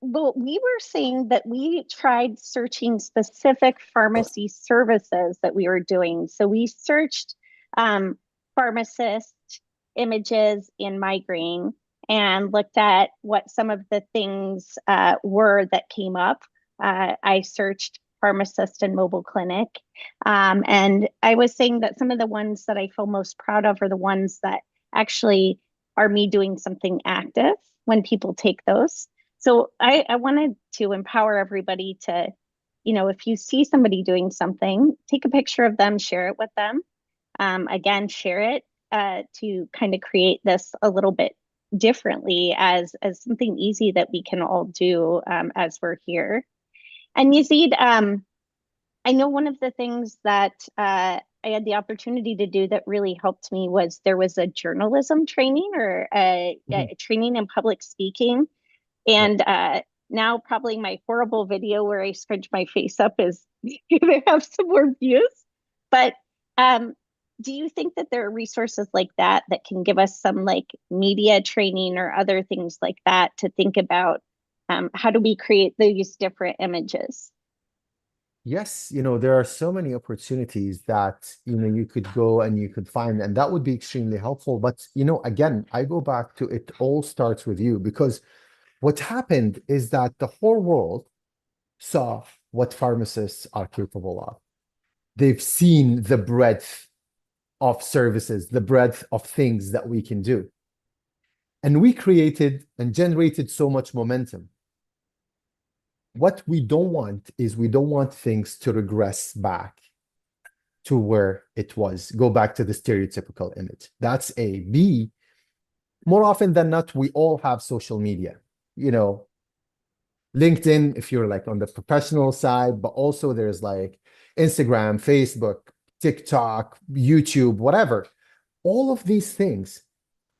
well, we were saying that we tried searching specific pharmacy services that we were doing. So we searched pharmacist images in migraine and looked at what some of the things were that came up. I searched pharmacist and mobile clinic. And I was saying that some of the ones that I feel most proud of are the ones that actually are me doing something active when people take those. So I wanted to empower everybody to, if you see somebody doing something, take a picture of them, share it with them. Again, share it to kind of create this a little bit differently as something easy that we can all do as we're here. And Yazid, I know one of the things that I had the opportunity to do that really helped me was there was a journalism training or a training in public speaking. And now probably my horrible video where I scrunch my face up is going to have some more views. But do you think that there are resources like that that can give us some like media training or other things like that to think about how do we create these different images? Yes, there are so many opportunities that, you could go and you could find, and that would be extremely helpful. But, again, I go back to it all starts with you because what happened is that the whole world saw what pharmacists are capable of. They've seen the breadth of services, the breadth of things that we can do. And we created and generated so much momentum. What we don't want is we don't want things to regress back to where it was, go back to the stereotypical image. That's A. B, more often than not, we all have social media, you know, LinkedIn, if you're like on the professional side, but also there's like Instagram, Facebook, TikTok, YouTube, whatever. All of these things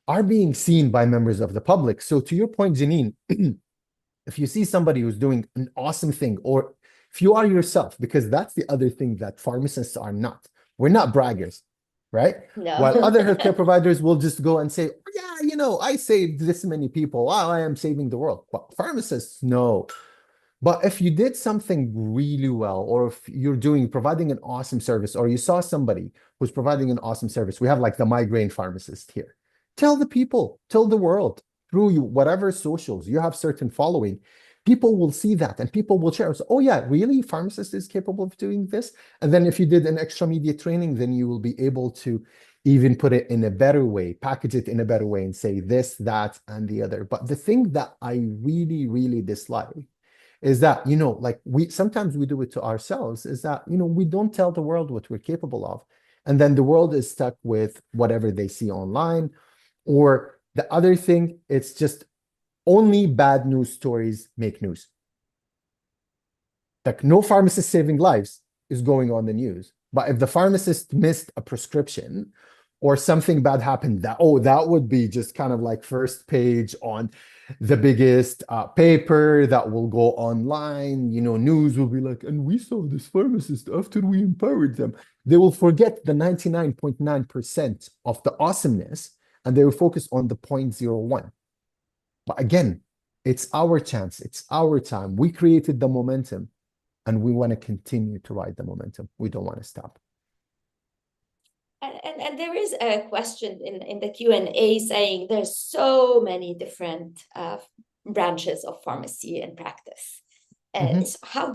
are being seen by members of the public. So to your point, Janine, if you see somebody who's doing an awesome thing, or if you are yourself, because that's the other thing that pharmacists are not. We're not braggers, right? No. While other healthcare providers will just go and say, oh, yeah, you know, I saved this many people. Wow, I am saving the world. But pharmacists, no. But if you did something really well, or if you're providing an awesome service, or you saw somebody who's providing an awesome service, we have like the migraine pharmacist here. Tell the people, tell the world through whatever socials you have certain following. People will see that and people will share. So, oh yeah, really? Pharmacist is capable of doing this? And then if you did an extra media training, then you will be able to even put it in a better way, package it in a better way and say this, that, and the other. But the thing that I really, really dislike is that, you know, like sometimes we do it to ourselves, is that, you know, we don't tell the world what we're capable of. And then the world is stuck with whatever they see online. Or the other thing, it's just only bad news stories make news. Like no pharmacist saving lives is going on the news. But if the pharmacist missed a prescription or something bad happened, that would be just kind of like first page on the biggest paper that will go online. You know, news will be like, and we saw this pharmacist after we empowered them. They will forget the 99.9% of the awesomeness and they will focus on the 0.01. But again, it's our chance. It's our time. We created the momentum and we want to continue to ride the momentum. We don't want to stop. And there is a question in the Q&A saying there's so many different branches of pharmacy and practice. So how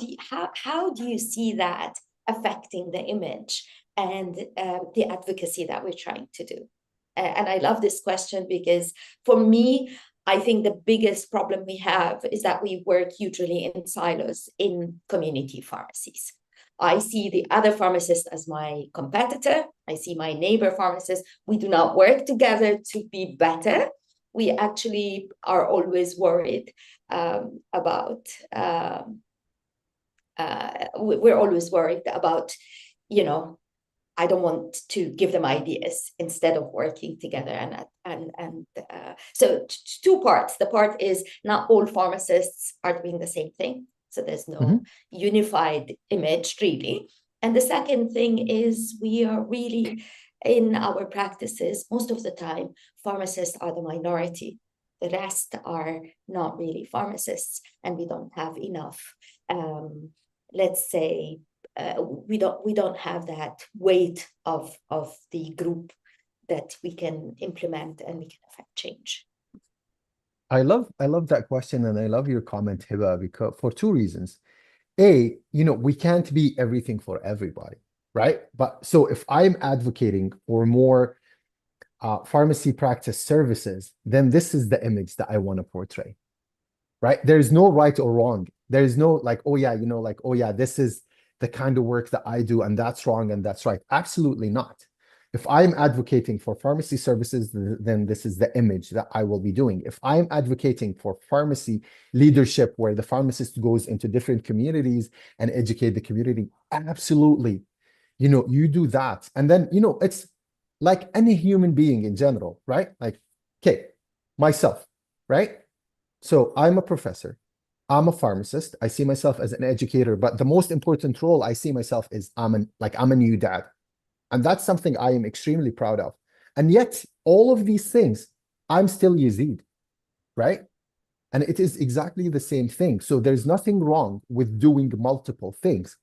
do you see that affecting the image and the advocacy that we're trying to do? And I love this question because for me, I think the biggest problem we have is that we work usually in silos in community pharmacies. I see the other pharmacist as my competitor. I see my neighbor pharmacist. We do not work together to be better. We actually are always worried about, we're always worried about, you know, I don't want to give them ideas instead of working together. So two parts. The part is not all pharmacists are doing the same thing. So there's no unified image really. And the second thing is we are really in our practices, most of the time, pharmacists are the minority. The rest are not really pharmacists, and we don't have enough, let's say, we don't have that weight of the group that we can implement and we can affect change. I love that question, and I love your comment, Hiba, because for two reasons. A, you know, we can't be everything for everybody, right? But so if I'm advocating for more pharmacy practice services, then this is the image that I want to portray, right? There's no right or wrong. There's no like, oh yeah, you know, like, oh yeah, this is the kind of work that I do and that's wrong and that's right. Absolutely not. If I'm advocating for pharmacy services, then this is the image that I will be doing. If I'm advocating for pharmacy leadership, where the pharmacist goes into different communities and educate the community, absolutely, you know, you do that. And then, you know, it's like any human being in general, right? Like, okay, myself, right? So I'm a professor. I'm a pharmacist. I see myself as an educator, but the most important role I see myself is I'm a new dad. And that's something I am extremely proud of. And yet, all of these things, I'm still Yazid, right? And it is exactly the same thing. So there's nothing wrong with doing multiple things,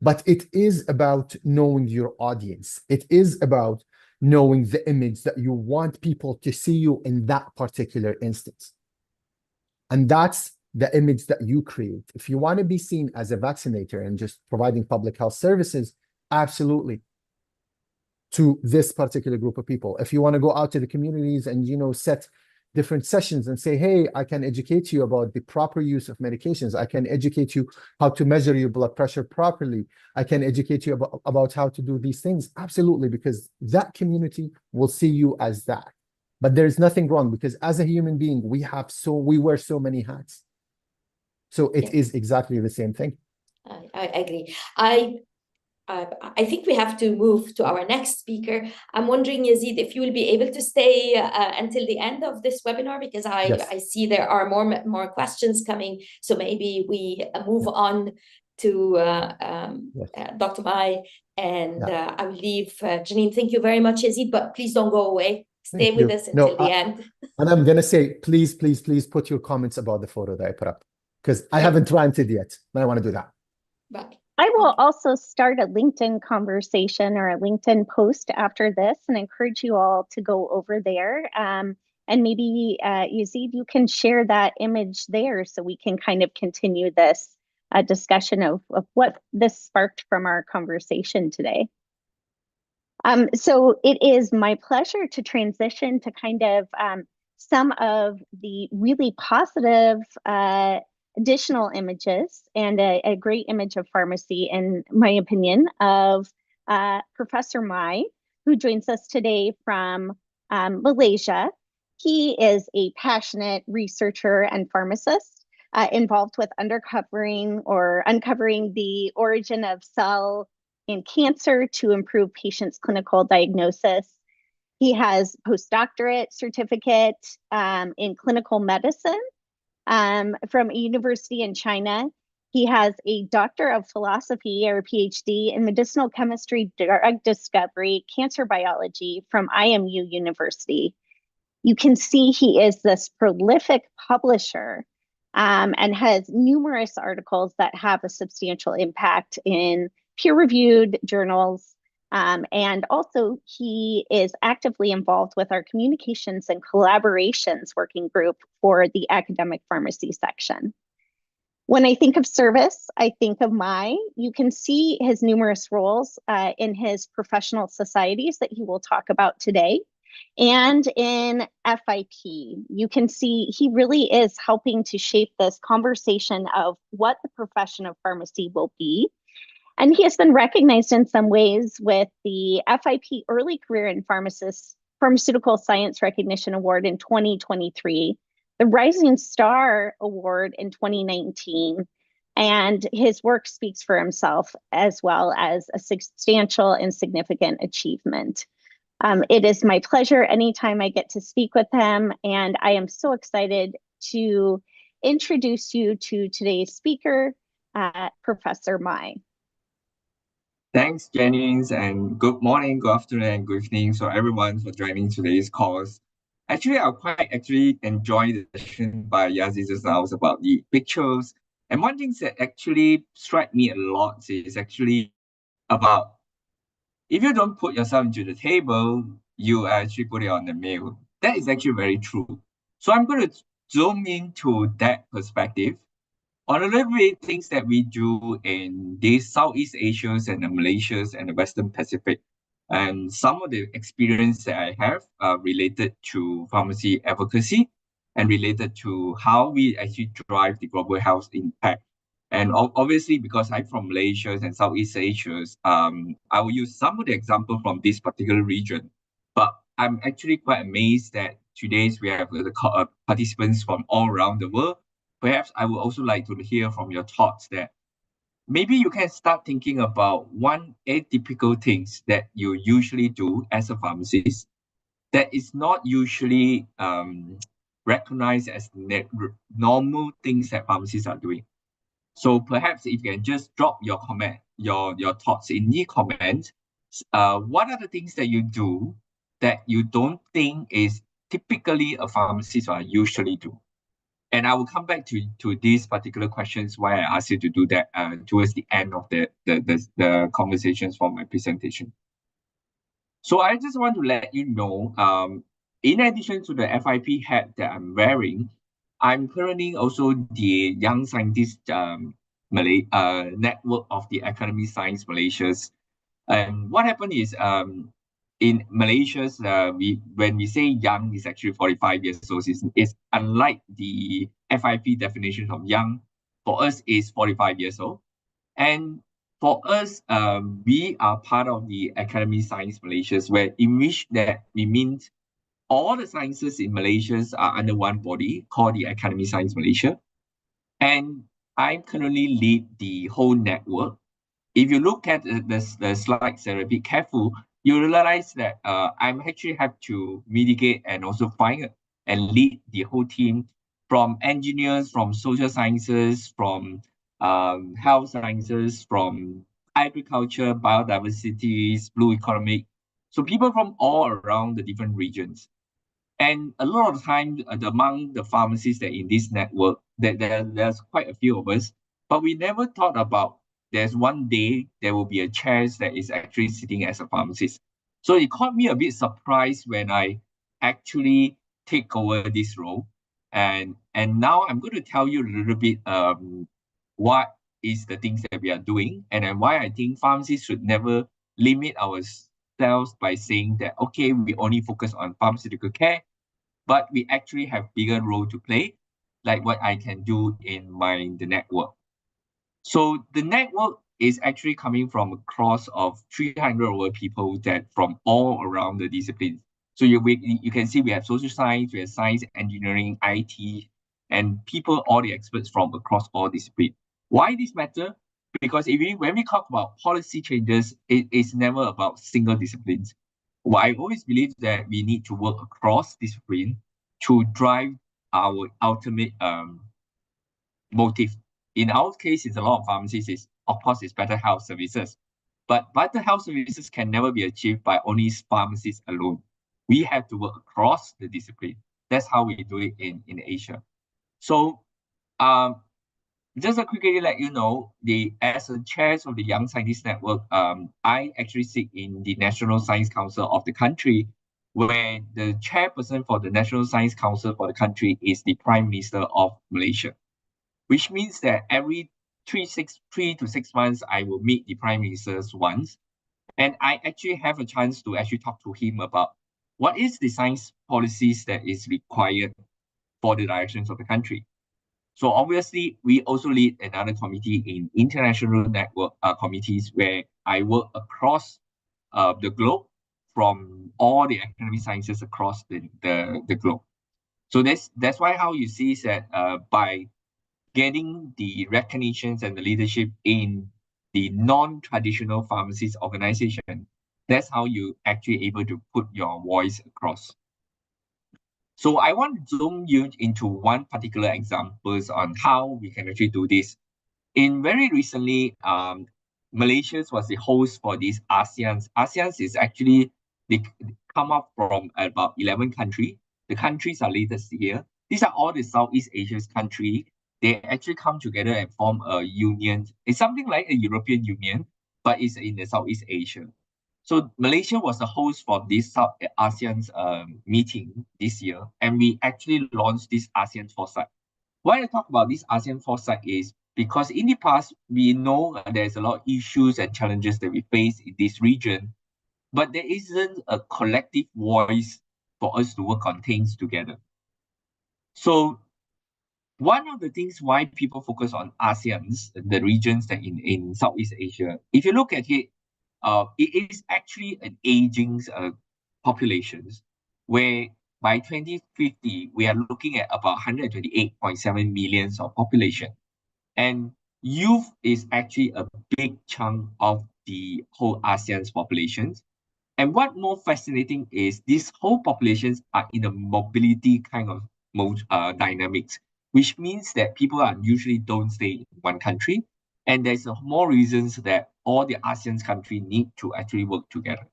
but it is about knowing your audience. It is about knowing the image that you want people to see you in that particular instance. And that's the image that you create. If you want to be seen as a vaccinator and just providing public health services, absolutely. to this particular group of people. If you want to go out to the communities and, you know, set different sessions and say, hey, I can educate you about the proper use of medications. I can educate you how to measure your blood pressure properly. I can educate you about how to do these things. Absolutely, because that community will see you as that. But there's nothing wrong, because as a human being, we wear so many hats. So it is exactly the same thing. I agree. I think we have to move to our next speaker. I'm wondering, Yazid, if you will be able to stay until the end of this webinar, because I see there are more questions coming. So maybe we move on to Dr. Mai, and I will leave Janine. Thank you very much, Yazid, but please don't go away. Stay with us until the end. And I'm going to say, please, please, please put your comments about the photo that I put up, because I haven't ranted yet, but I want to do that. But I will also start a LinkedIn conversation or a LinkedIn post after this and encourage you all to go over there. And maybe, Yazid, you can share that image there so we can kind of continue this discussion of what this sparked from our conversation today. So it is my pleasure to transition to kind of some of the really positive additional images, and a great image of pharmacy, in my opinion, of Professor Mai, who joins us today from Malaysia. He is a passionate researcher and pharmacist involved with uncovering the origin of cell in cancer to improve patients' clinical diagnosis. He has postdoctorate certificate in clinical medicine from a university in China. He has a Doctor of Philosophy or PhD in medicinal chemistry, drug discovery, cancer biology from IMU University. You can see he is this prolific publisher and has numerous articles that have a substantial impact in peer-reviewed journals. And also he is actively involved with our communications and collaborations working group for the academic pharmacy section. When I think of service, I think of Mai. You can see his numerous roles in his professional societies that he will talk about today. And in FIP, you can see he really is helping to shape this conversation of what the profession of pharmacy will be. And he has been recognized in some ways with the FIP Early Career in Pharmaceutical Science Recognition Award in 2023, the Rising Star Award in 2019, and his work speaks for himself as well as a substantial and significant achievement. It is my pleasure anytime I get to speak with him, and I am so excited to introduce you to today's speaker, Professor Mai. Thanks, Jennings, and good morning, good afternoon, and good evening to everyone for joining today's course. Actually, I quite enjoy the session by Yazid just now about the pictures. And one thing that actually struck me a lot is actually about if you don't put yourself into the table, you actually put it on the meal. That is actually very true. So I'm going to zoom into that perspective on a little bit things that we do in these Southeast Asians and the Malaysias and the Western Pacific, and some of the experience that I have related to pharmacy advocacy and related to how we actually drive the global health impact. And obviously, because I'm from Malaysia and Southeast Asia, I will use some of the example from this particular region. But I'm actually quite amazed that today we have the participants from all around the world. Perhaps I would also like to hear from your thoughts that maybe you can start thinking about one atypical things that you usually do as a pharmacist that is not usually recognized as normal things that pharmacists are doing. So perhaps if you can just drop your comment, your thoughts in the comments. What are the things that you do that you don't think is typically a pharmacist or usually do? And I will come back to these particular questions why I asked you to do that towards the end of the conversations for my presentation. So I just want to let you know, in addition to the FIP hat that I'm wearing, I'm currently also the Young Scientist network of the Academy Science Malaysia's. And what happened is in Malaysia's, when we say young, it's actually 45 years old. It's unlike the FIP definition of young. For us, is 45 years old. And for us, we are part of the Academy Science Malaysia, where in which that we mean all the sciences in Malaysia are under one body called the Academy Science Malaysia. And I currently lead the whole network. If you look at the slides a bit careful, you realize that I'm actually have to mitigate and also find and lead the whole team, from engineers, from social sciences, from health sciences, from agriculture, biodiversity, blue economic. So people from all around the different regions. And a lot of the time, among the pharmacists that in this network, there's quite a few of us, but we never thought about there's one day there will be a chance that is actually sitting as a pharmacist. So it caught me a bit surprised when I actually take over this role. And now I'm going to tell you a little bit what is the things that we are doing, and then why I think pharmacists should never limit ourselves by saying that, okay, we only focus on pharmaceutical care, but we actually have bigger role to play, like what I can do in the network. So the network is actually coming from across of 300 over people that from all around the disciplines. So you can see we have social science, we have science, engineering, IT, and people, all the experts from across all disciplines. Why this matter? Because when we talk about policy changes, it is never about single disciplines. Well, I always believe that we need to work across discipline to drive our ultimate motive. In our case, it's a lot of pharmacies, of course, it's better health services. But better health services can never be achieved by only pharmacists alone. We have to work across the discipline. That's how we do it in Asia. So just to quickly let you know, as a chair of the Young Scientist Network, I actually sit in the National Science Council of the country, where the chairperson for the National Science Council for the country is the Prime Minister of Malaysia, which means that every 3 to 6 months, I will meet the Prime Ministers once, and I actually have a chance to actually talk to him about what is the science policies that is required for the directions of the country. So obviously, we also lead another committee in international network committees, where I work across the globe from all the academic sciences across the globe. So that's why how you see is that by getting the recognitions and the leadership in the non-traditional pharmacies organization, that's how you actually able to put your voice across. So I want to zoom you into one particular examples on how we can actually do this. In very recently, Malaysia was the host for this ASEAN. ASEAN is actually, they come up from about 11 countries. The countries are listed here. These are all the Southeast Asia's countries. They actually come together and form a union. It's something like a European Union, but it's in the Southeast Asia. So Malaysia was the host for this ASEAN's meeting this year, and we actually launched this ASEAN Foresight. Why I talk about this ASEAN Foresight is because in the past, we know there's a lot of issues and challenges that we face in this region, but there isn't a collective voice for us to work on things together. So one of the things why people focus on ASEAN's, the regions that in Southeast Asia, if you look at it, it is actually an aging populations, where by 2050, we are looking at about 128.7 million of population. And youth is actually a big chunk of the whole ASEAN's populations. And what more fascinating is these whole populations are in a mobility kind of dynamics, which means that people are usually don't stay in one country. And there's more reasons that all the ASEAN countries need to actually work together.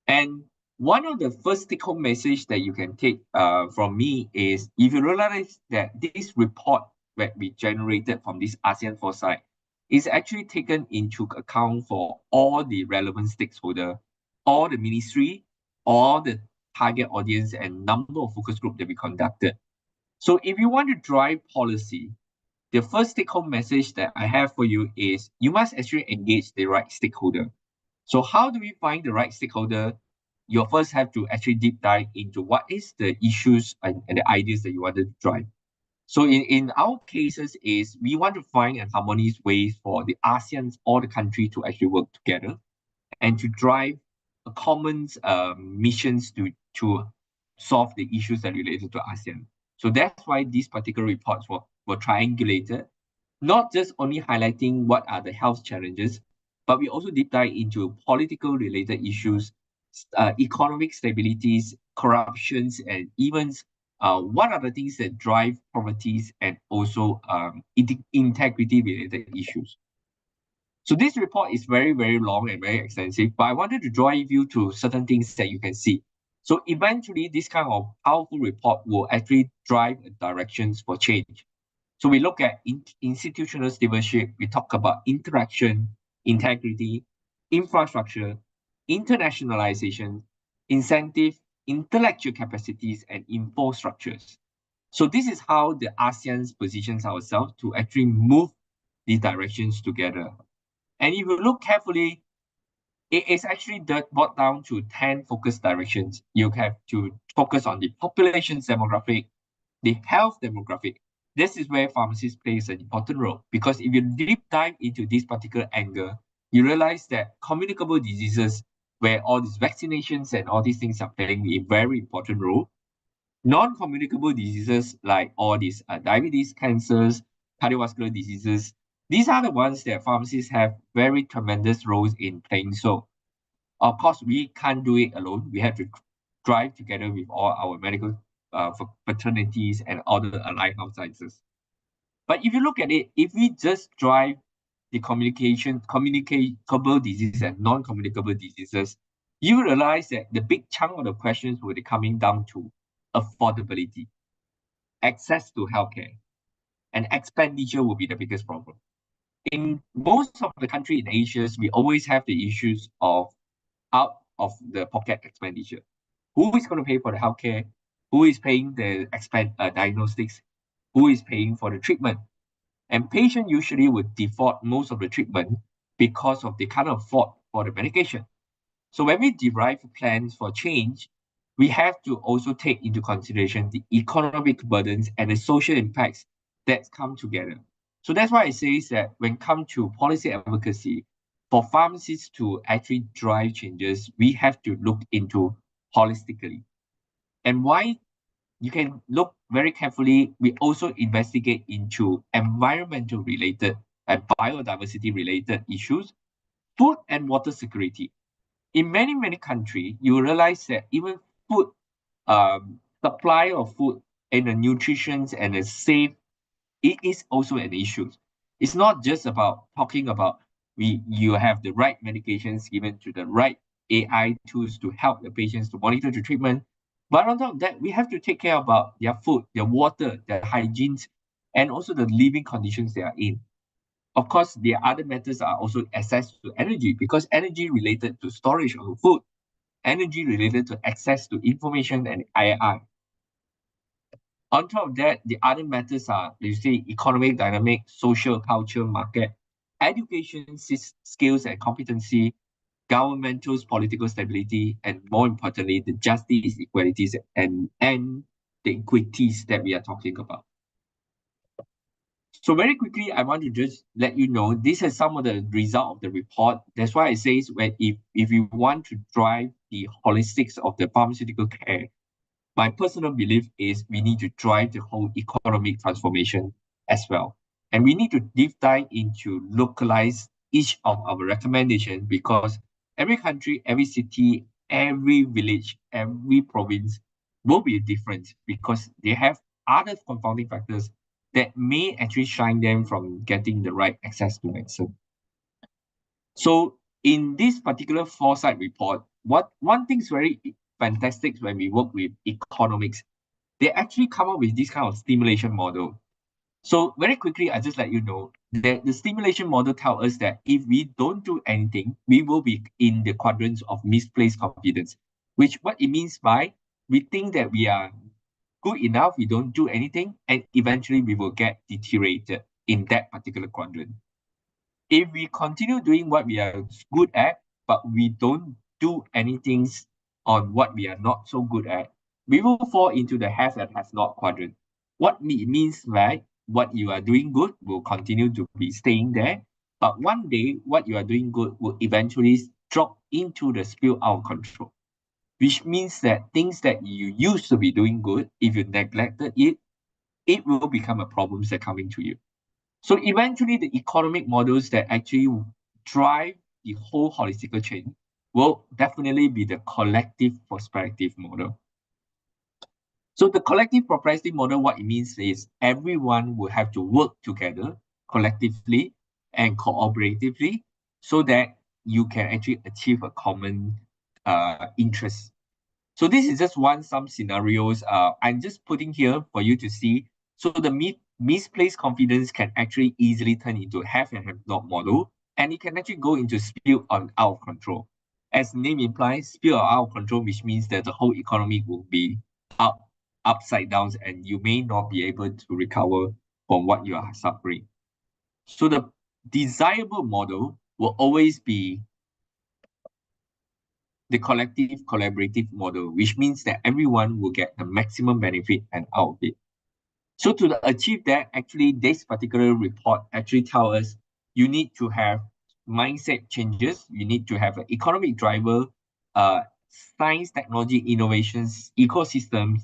And one of the first take-home message that you can take from me is, if you realize that this report that we generated from this ASEAN Foresight is actually taken into account for all the relevant stakeholders, all the ministry, all the target audience, and number of focus groups that we conducted. So if you want to drive policy, the first take-home message that I have for you is you must actually engage the right stakeholder. So how do we find the right stakeholder? You first have to actually deep dive into what is the issues and the ideas that you want to drive. So in our cases is we want to find a harmonious way for the ASEANs, all the countries to actually work together and to drive a common missions to solve the issues that are related to ASEAN. So that's why these particular reports were triangulated, not just only highlighting what are the health challenges, but we also deep dive into political related issues, economic stabilities, corruptions, and even what are the things that drive poverty and also integrity related issues. So this report is very, very long and very extensive, but I wanted to drive you to certain things that you can see. So eventually, this kind of powerful report will actually drive directions for change. So we look at institutional stewardship, we talk about interaction, integrity, infrastructure, internationalization, incentive, intellectual capacities, and infrastructures. So this is how the ASEAN positions ourselves to actually move these directions together. And if you look carefully, it is actually brought down to 10 focus directions. You have to focus on the population demographic, the health demographic. This is where pharmacists plays an important role, because if you deep dive into this particular angle, you realize that communicable diseases, where all these vaccinations and all these things are playing a very important role. Non-communicable diseases like all these diabetes, cancers, cardiovascular diseases, these are the ones that pharmacists have very tremendous roles in playing. So, of course, we can't do it alone. We have to drive together with all our medical fraternities and other allied health sciences. But if you look at it, if we just drive the communicable diseases and non-communicable diseases, you realize that the big chunk of the questions will be coming down to affordability, access to healthcare, and expenditure will be the biggest problem. In most of the country in Asia, we always have the issues of out of the pocket expenditure. Who is going to pay for the healthcare? Who is paying the diagnostics? Who is paying for the treatment? And patient usually would default most of the treatment because of they can't afford for the medication. So when we derive plans for change, we have to also take into consideration the economic burdens and the social impacts that come together. So that's why I say that when it comes to policy advocacy, for pharmacists to actually drive changes, we have to look into holistically. And why you can look very carefully, we also investigate into environmental related and biodiversity related issues, food and water security. In many, many countries, you realize that even food, supply of food and the nutrition and the safe, it is also an issue. It's not just about talking about you have the right medications given to the right AI tools to help the patients to monitor the treatment. But on top of that, we have to take care about their food, their water, their hygiene, and also the living conditions they are in. Of course, the other matters are also access to energy, because energy related to storage of food, energy related to access to information and AI. On top of that, the other matters are, you see, economic dynamic, social, culture, market, education, skills and competency, governmental, political stability, and more importantly, the justice, equalities, and the equities that we are talking about. So very quickly, I want to just let you know, this is some of the result of the report. That's why I say when if you want to drive the holistics of the pharmaceutical care, my personal belief is we need to drive the whole economic transformation as well. And we need to deep dive into localize each of our recommendations, because every country, every city, every village, every province will be different, because they have other confounding factors that may actually shine them from getting the right access to medicine. So in this particular foresight report, one thing is very fantastic when we work with economics, they actually come up with this kind of stimulation model. So very quickly, I just let you know that the stimulation model tells us that if we don't do anything, we will be in the quadrants of misplaced confidence, which what it means by we think that we are good enough, we don't do anything, and eventually we will get deteriorated in that particular quadrant. If we continue doing what we are good at, but we don't do anything on what we are not so good at, we will fall into the have and have not quadrant. What it means, right? What you are doing good will continue to be staying there, but one day what you are doing good will eventually drop into the spill out of control, which means that things that you used to be doing good, if you neglected it, it will become a problem that coming to you. So eventually, the economic models that actually drive the whole holistic chain will definitely be the collective prospective model. So the collective prospective model, what it means is everyone will have to work together collectively and cooperatively so that you can actually achieve a common interest. So this is just some scenarios I'm just putting here for you to see. So the misplaced confidence can actually easily turn into have and have not model, and it can actually go into spill on out of control. As the name implies, spill or out of control, which means that the whole economy will be upside down, and you may not be able to recover from what you are suffering. So the desirable model will always be the collective collaborative model, which means that everyone will get the maximum benefit and out of it. So to achieve that, actually, this particular report actually tells us you need to have mindset changes, you need to have an economic driver, uh, science, technology, innovations, ecosystems,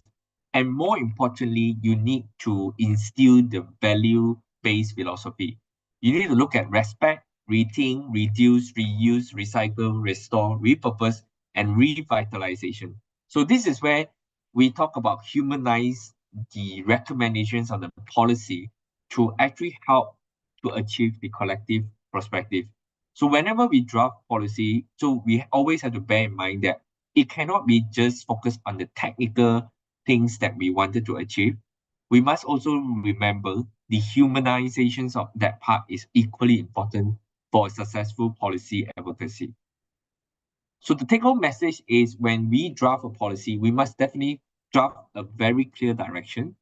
and more importantly, you need to instill the value-based philosophy. You need to look at respect, rethink, reduce, reuse, recycle, restore, repurpose, and revitalization. So this is where we talk about humanize the recommendations on the policy to actually help to achieve the collective perspective. So whenever we draft policy, so we always have to bear in mind that it cannot be just focused on the technical things that we wanted to achieve. We must also remember the humanizations of that part is equally important for successful policy advocacy. So the take-home message is when we draft a policy, we must definitely draft a very clear direction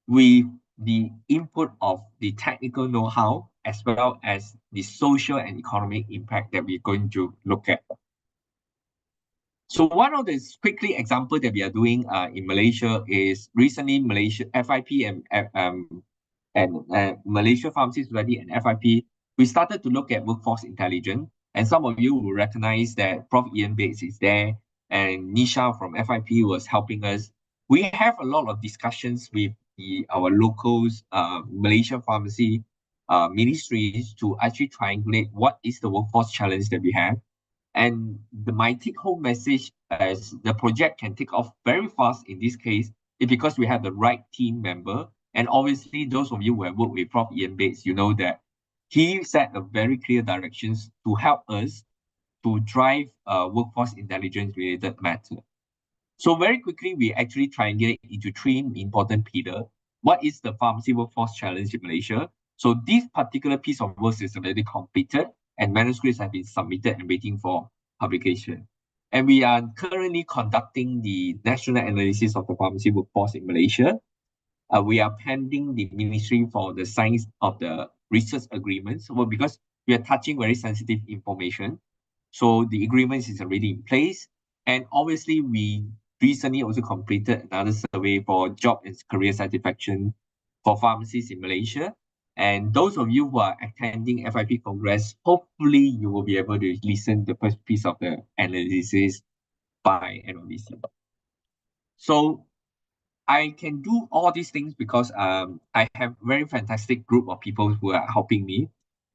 with the input of the technical know-how as well as the social and economic impact that we're going to look at. So one of the quickly example that we are doing in Malaysia is recently Malaysia FIP and Malaysia Pharmacy Society and FIP, we started to look at workforce intelligence. And some of you will recognize that Prof. Ian Bates is there and Nisha from FIP was helping us. We have a lot of discussions with our locals, Malaysia Pharmacy ministries to actually triangulate what is the workforce challenge that we have. And my take-home message as the project can take off very fast in this case is because we have the right team member. And obviously, those of you who have worked with Prof. Ian Bates, you know that he set a very clear directions to help us to drive workforce intelligence related matter. So very quickly, we actually triangulate into three important pillars. What is the pharmacy workforce challenge in Malaysia? So this particular piece of work is already completed and manuscripts have been submitted and waiting for publication. And we are currently conducting the national analysis of the pharmacy workforce in Malaysia. We are pending the ministry for the signs of the research agreements. Well, because we are touching very sensitive information. So the agreements is already in place. And obviously, we recently also completed another survey for job and career satisfaction for pharmacists in Malaysia. And those of you who are attending FIP Congress, hopefully you will be able to listen to the first piece of the analysis by end of this year. So I can do all these things because I have very fantastic group of people who are helping me.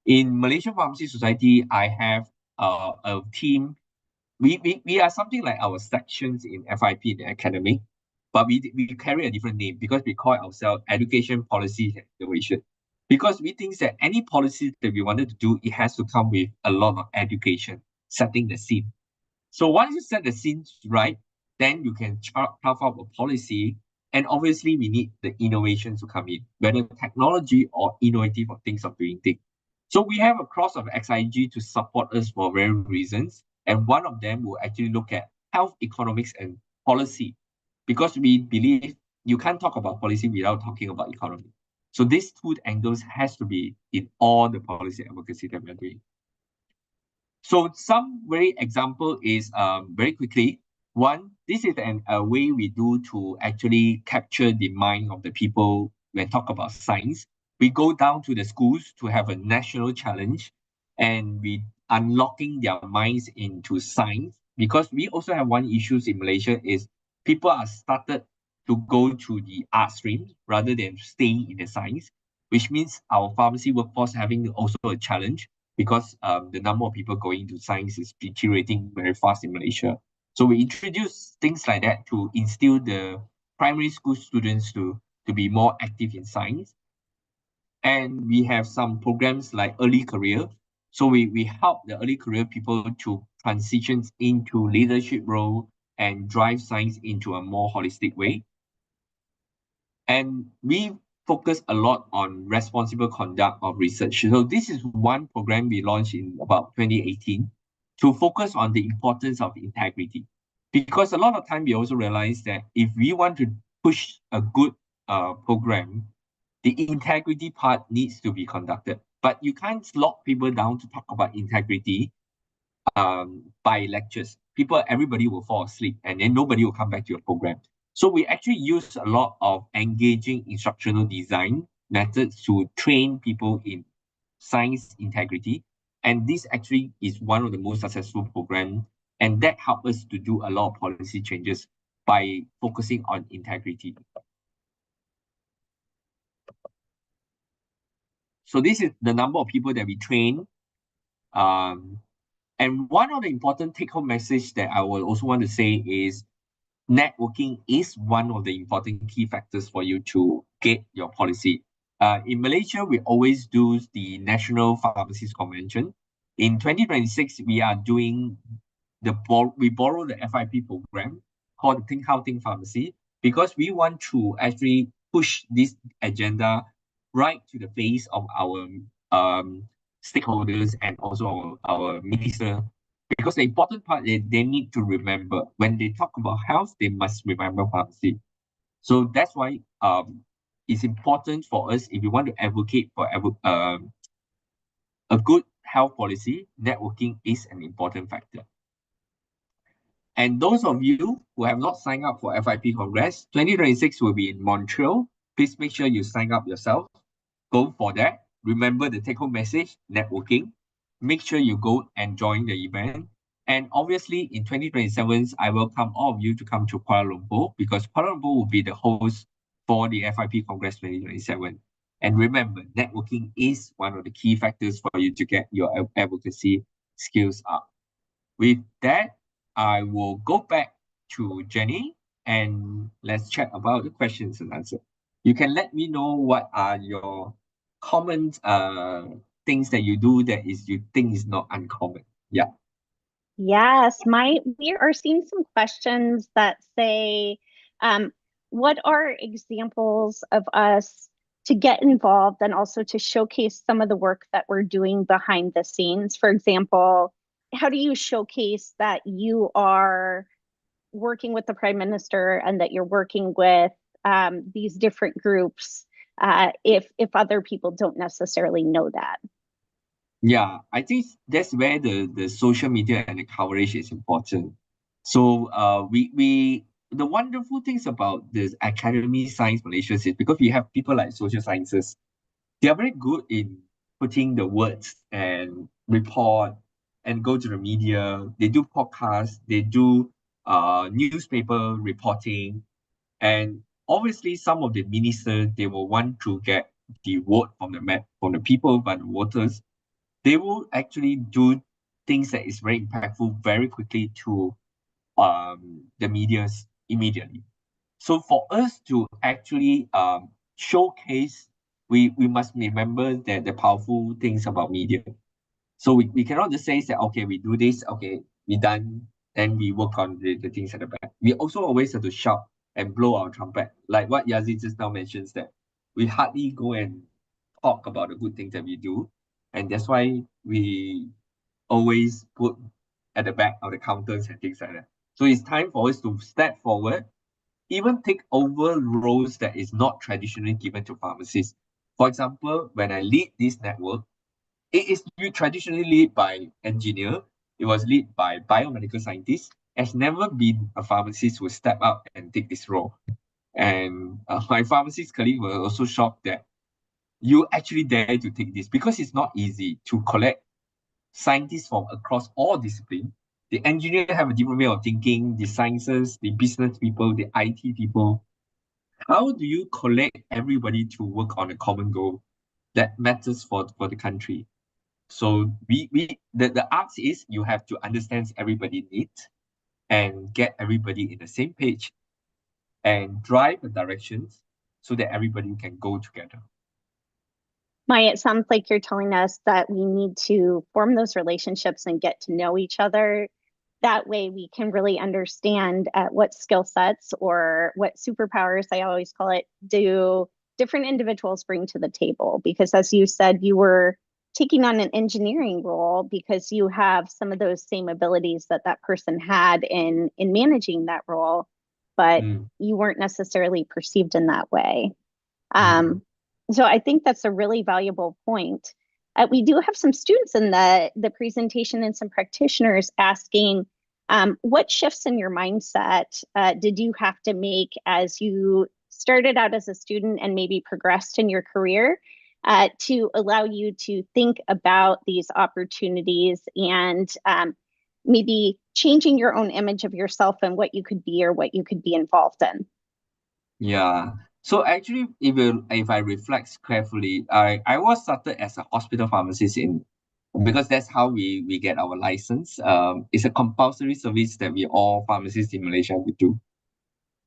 In Malaysian Pharmacy Society, I have a team. We are something like our sections in FIP, the academic, but we carry a different name because we call ourselves Education Policy and Innovation. Because we think that any policy that we wanted to do, it has to come with a lot of education, setting the scene. So once you set the scenes right, then you can carve out a policy. And obviously, we need the innovation to come in, whether technology or innovative or things of doing things. So we have a cross of XIG to support us for various reasons. And one of them will actually look at health economics and policy, because we believe you can't talk about policy without talking about economy. So these two angles has to be in all the policy advocacy that we're doing. So some very example is very quickly. One, this is a way we do to actually capture the mind of the people when talk about science. We go down to the schools to have a national challenge, and we unlocking their minds into science, because we also have one issue in Malaysia is people are started to go to the art stream rather than staying in the science, which means our pharmacy workforce having also a challenge, because the number of people going to science is deteriorating very fast in Malaysia. So we introduce things like that to instill the primary school students to be more active in science. And we have some programs like early career. So we help the early career people to transition into leadership role and drive science into a more holistic way. And we focus a lot on responsible conduct of research. So this is one program we launched in about 2018 to focus on the importance of integrity. Because a lot of time we also realize that if we want to push a good program, the integrity part needs to be conducted. But you can't lock people down to talk about integrity by lectures. Everybody will fall asleep, and then nobody will come back to your program. So we actually use a lot of engaging instructional design methods to train people in science integrity. And this actually is one of the most successful programs. And that helped us to do a lot of policy changes by focusing on integrity. So this is the number of people that we train. And one of the important take-home message that I will also want to say is networking is one of the important key factors for you to get your policy. In Malaysia, we always do the National Pharmacists Convention. In 2026, we are doing we borrow the FIP program called Think How Think Pharmacy, because we want to actually push this agenda right to the face of our stakeholders and also our minister. Because the important part is they need to remember when they talk about health, they must remember pharmacy. So that's why it's important for us, if you want to advocate for a good health policy, networking is an important factor. And those of you who have not signed up for FIP Congress, 2026 will be in Montreal. Please make sure you sign up yourself. Go for that. Remember the take-home message, networking. Make sure you go and join the event. And obviously, in 2027, I welcome all of you to come to Kuala Lumpur, because Kuala Lumpur will be the host for the FIP Congress 2027. And remember, networking is one of the key factors for you to get your advocacy skills up. With that, I will go back to Jenny and let's chat about the questions and answers. You can let me know what are your common things that you do that you think is not uncommon. Yeah. Yes, we are seeing some questions that say, what are examples of us to get involved and also to showcase some of the work that we're doing behind the scenes? For example, how do you showcase that you are working with the Prime Minister and that you're working with these different groups if other people don't necessarily know that? Yeah, I think that's where the social media and the coverage is important. So the wonderful things about this Academy Science Malaysia is because we have people like social sciences. They are very good in putting the words and report and go to the media. They do podcasts, they do newspaper reporting, and obviously some of the ministers, they will want to get the vote from the people, but the voters, they will actually do things that is very impactful very quickly to the medias immediately. So for us to actually showcase, we must remember that the powerful things about media. So we cannot just say that, okay, we do this, okay, we done, then we work on the things at the back. We also always have to shout and blow our trumpet, like what Yazid just now mentions, that we hardly go and talk about the good things that we do. And that's why we always put at the back of the counters and things like that. So it's time for us to step forward, even take over roles that is not traditionally given to pharmacists. For example, when I lead this network, It is traditionally led by engineer. It was led by biomedical scientists. Has never been a pharmacist who step up and take this role. And my pharmacist colleague were also shocked that you actually dare to take this, because it's not easy to collect scientists from across all disciplines. The engineer have a different way of thinking, the sciences, the business people, the IT people. How do you collect everybody to work on a common goal that matters for the country? So the arts is you have to understand everybody's needs and get everybody in the same page and drive the directions so that everybody can go together. Maya, it sounds like you're telling us that we need to form those relationships and get to know each other. That way we can really understand what skill sets or what superpowers, I always call it, do different individuals bring to the table. Because as you said, you were taking on an engineering role because you have some of those same abilities that that person had in managing that role, but you weren't necessarily perceived in that way. So I think that's a really valuable point. We do have some students in the presentation and some practitioners asking, what shifts in your mindset did you have to make as you started out as a student and maybe progressed in your career to allow you to think about these opportunities and maybe changing your own image of yourself and what you could be or what you could be involved in? Yeah. So actually, if I reflect carefully, I was started as a hospital pharmacist because that's how we get our license. It's a compulsory service that we all pharmacists in Malaysia would do.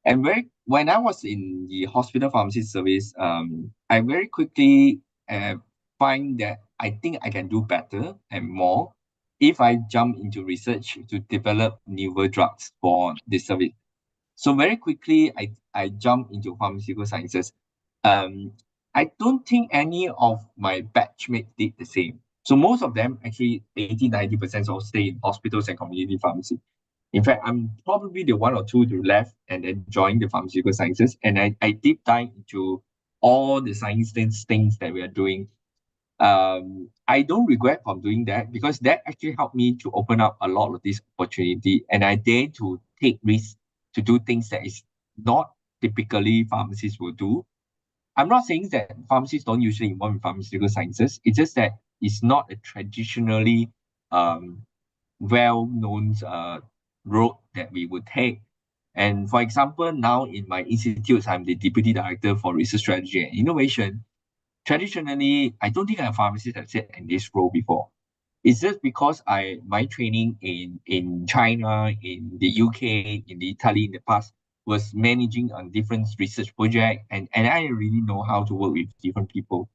And when I was in the hospital pharmacy service, I very quickly find that I think I can do better and more if I jump into research to develop newer drugs for this service. So very quickly, I jumped into pharmaceutical sciences. I don't think any of my batchmates did the same. So most of them, actually 80-90% all stay in hospitals and community pharmacy. In fact, I'm probably the one or two to left and then joined the pharmaceutical sciences. And I deep dive into all the science things that we are doing. I don't regret from doing that, because that actually helped me to open up a lot of this opportunity. And I dare to take risks to do things that is not typically pharmacists will do. I'm not saying that pharmacists don't usually involve in pharmaceutical sciences. It's just that it's not a traditionally well-known road that we would take. And for example, now in my institutes, I'm the deputy director for research strategy and innovation. Traditionally, I don't think a pharmacist has sat in this role before. It's just because my training in China, in the UK, in Italy in the past was managing on different research projects, and I really know how to work with different people.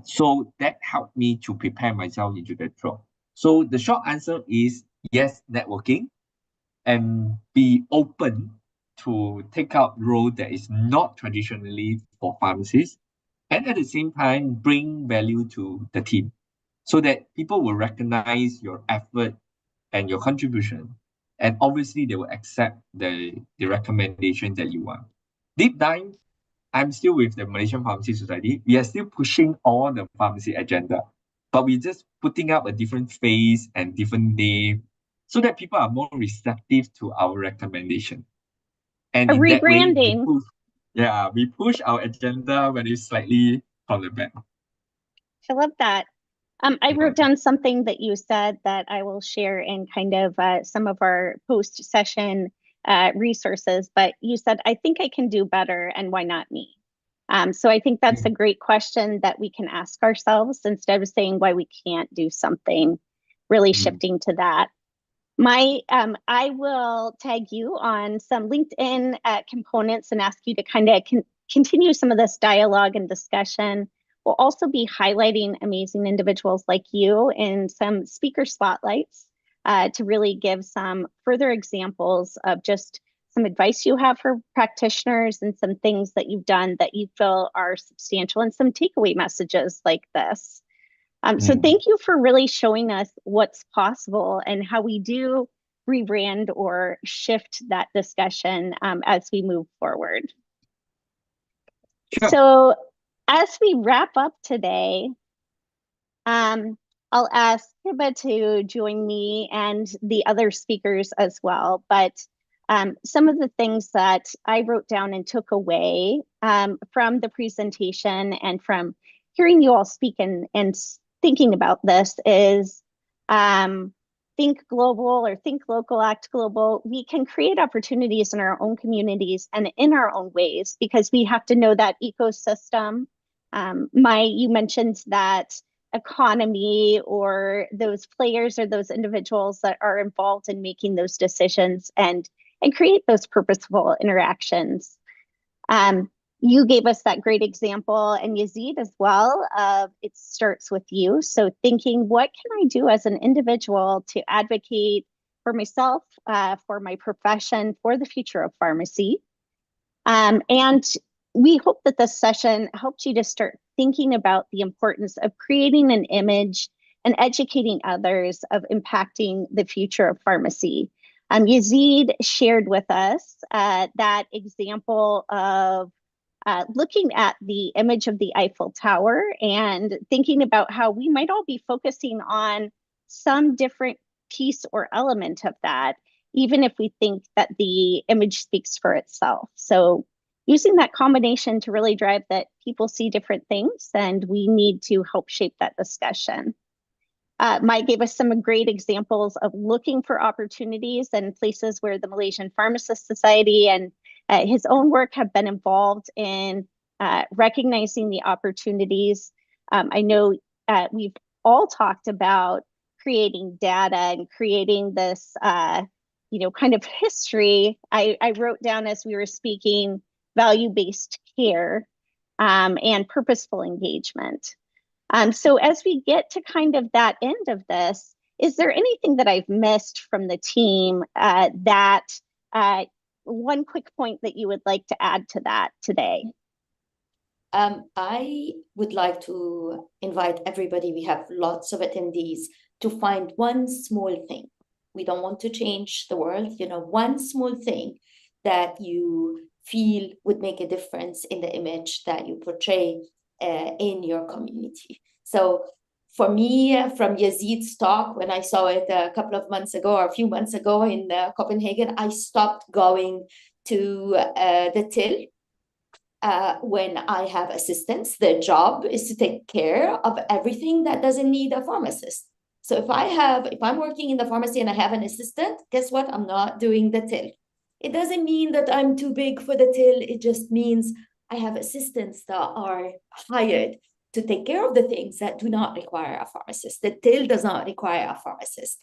So that helped me to prepare myself into that job. So the short answer is yes, networking, and be open to take up role that is not traditionally for pharmacists, and at the same time bring value to the team so that people will recognize your effort and your contribution, and obviously they will accept the recommendation that you want. Deep dive, I'm still with the Malaysian Pharmacy Society. We are still pushing all the pharmacy agenda, but we're just putting up a different face and different name so that people are more receptive to our recommendation. And A in that way, rebranding. we push our agenda when it's slightly from the back. I love that. I wrote down something that you said that I will share in kind of some of our post-session resources, but you said, I think I can do better, and why not me? So I think that's a great question that we can ask ourselves instead of saying why we can't do something, really shifting to that. I will tag you on some LinkedIn components and ask you to kind of continue some of this dialogue and discussion. We'll also be highlighting amazing individuals like you in some speaker spotlights to really give some further examples of just some advice you have for practitioners and some things that you've done that you feel are substantial, and some takeaway messages like this. So thank you for really showing us what's possible and how we do rebrand or shift that discussion as we move forward. Sure. So as we wrap up today, I'll ask Hiba to join me and the other speakers as well. But some of the things that I wrote down and took away from the presentation and from hearing you all speak and thinking about this is think global or think local, act global. We can create opportunities in our own communities and in our own ways because we have to know that ecosystem. You mentioned that economy or those players or those individuals that are involved in making those decisions and create those purposeful interactions. You gave us that great example, and Yazid as well, of it starts with you. So thinking, what can I do as an individual to advocate for myself, for my profession, for the future of pharmacy? And we hope that this session helped you to start thinking about the importance of creating an image and educating others of impacting the future of pharmacy. Yazid shared with us that example of looking at the image of the Eiffel Tower and thinking about how we might all be focusing on some different piece or element of that, even if we think that the image speaks for itself. So using that combination to really drive that people see different things, and we need to help shape that discussion. Mike gave us some great examples of looking for opportunities and places where the Malaysian Pharmacist Society and his own work have been involved in recognizing the opportunities. I know we've all talked about creating data and creating this, kind of history. I wrote down as we were speaking, value-based care and purposeful engagement. So as we get to kind of that end of this, is there anything that I've missed from the team that one quick point that you would like to add to that today? I would like to invite everybody, we have lots of attendees, to find one small thing. We don't want to change the world, one small thing that you feel would make a difference in the image that you portray in your community. So for me, from Yazid's talk, when I saw it a couple of months ago or a few months ago in Copenhagen, I stopped going to the till when I have assistants. Their job is to take care of everything that doesn't need a pharmacist. So if I'm working in the pharmacy and I have an assistant, guess what? I'm not doing the till. It doesn't mean that I'm too big for the till. It just means I have assistants that are hired to take care of the things that do not require a pharmacist. The till does not require a pharmacist.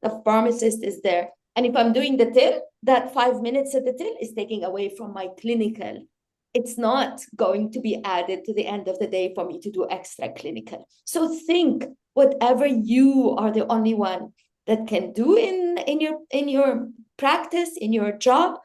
The pharmacist is there. And if I'm doing the till, that 5 minutes at the till is taking away from my clinical. It's not going to be added to the end of the day for me to do extra clinical. So think, whatever you are the only one that can do in your practice, in your job,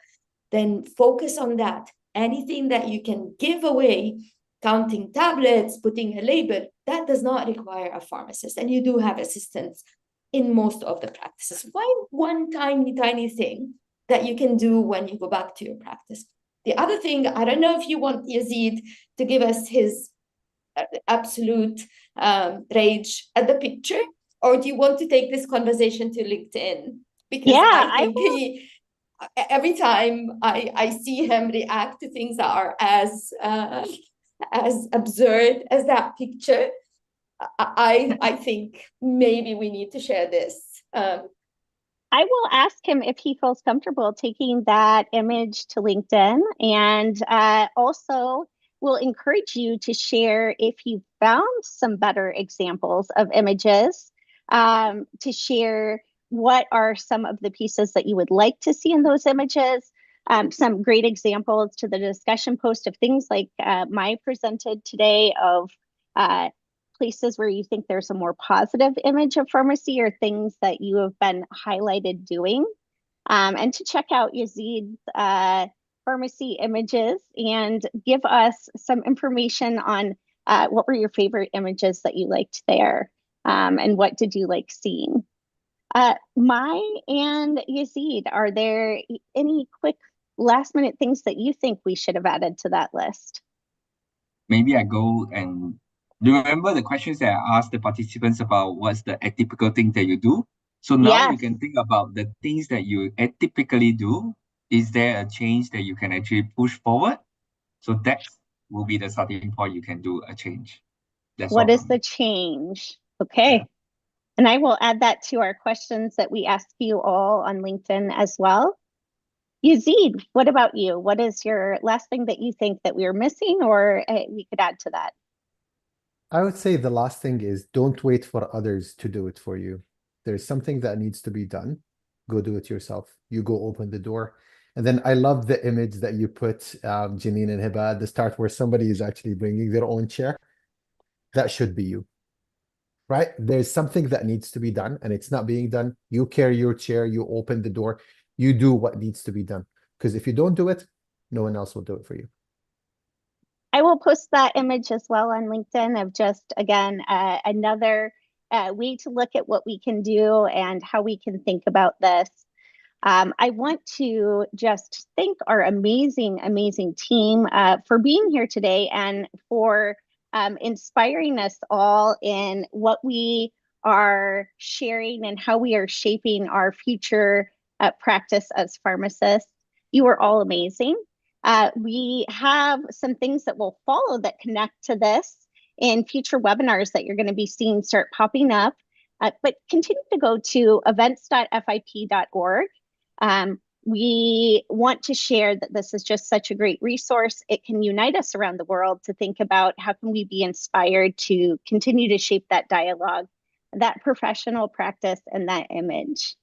then focus on that. Anything that you can give away, counting tablets, putting a label, that does not require a pharmacist. And you do have assistants in most of the practices. Find one tiny thing that you can do when you go back to your practice. The other thing, I don't know if you want Yazid to give us his absolute rage at the picture, or do you want to take this conversation to LinkedIn? Because yeah, I think every time I see him react to things that are as absurd as that picture, I think maybe we need to share this. I will ask him if he feels comfortable taking that image to LinkedIn, and also will encourage you to share if you found some better examples of images, to share what are some of the pieces that you would like to see in those images, some great examples to the discussion post of things like Mai presented today of places where you think there's a more positive image of pharmacy or things that you have been highlighted doing, and to check out Yazid's pharmacy images and give us some information on what were your favorite images that you liked there, and what did you like seeing. Mai and Yazid, are there any quick last minute things that you think we should have added to that list? Maybe I go and Do you remember the questions that I asked the participants about what's the atypical thing that you do? So now you Yes. can think about the things that you atypically do. Is there a change that you can actually push forward? So that will be the starting point. You can do a change. That's What all is from the me. change? Okay. Yeah. And I will add that to our questions that we ask you all on LinkedIn as well. Yazid, what about you? What is your last thing that you think that we are missing, or we could add to that? I would say the last thing is don't wait for others to do it for you. There's something that needs to be done. Go do it yourself. You go open the door. And then I love the image that you put, Janine and Hiba, at the start where somebody is actually bringing their own chair. That should be you, right? There's something that needs to be done and it's not being done. You carry your chair, you open the door, you do what needs to be done. Because if you don't do it, no one else will do it for you. I will post that image as well on LinkedIn of just, again, another way to look at what we can do and how we can think about this. I want to just thank our amazing, amazing team for being here today and for inspiring us all in what we are sharing and how we are shaping our future practice as pharmacists. You are all amazing. We have some things that will follow that connect to this in future webinars that you're going to be seeing start popping up. But continue to go to events.fip.org. We want to share that this is just such a great resource. It can unite us around the world to think about how can we be inspired to continue to shape that dialogue, that professional practice, and that image.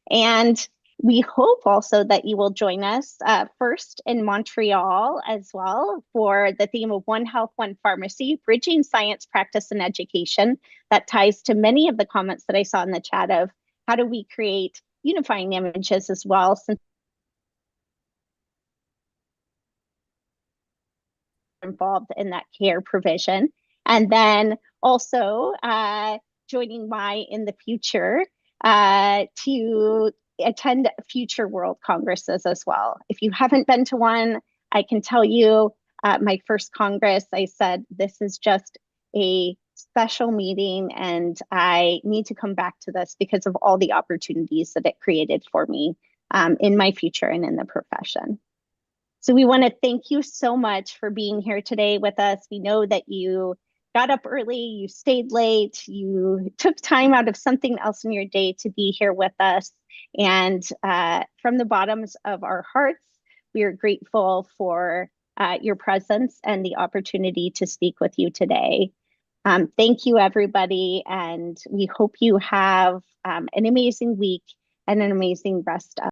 And we hope also that you will join us first in Montreal as well for the theme of One Health, One Pharmacy, Bridging Science, Practice, and Education. That ties to many of the comments that I saw in the chat of how do we create unifying images as well, since involved in that care provision. And then also joining Mai in the future to attend future World Congresses as well. If you haven't been to one, I can tell you my first Congress, I said, this is just a special meeting and I need to come back to this because of all the opportunities that it created for me in my future and in the profession. So we want to thank you so much for being here today with us. We know that you got up early, you stayed late, you took time out of something else in your day to be here with us. And from the bottoms of our hearts, we are grateful for your presence and the opportunity to speak with you today. Thank you, everybody. And we hope you have an amazing week and an amazing rest of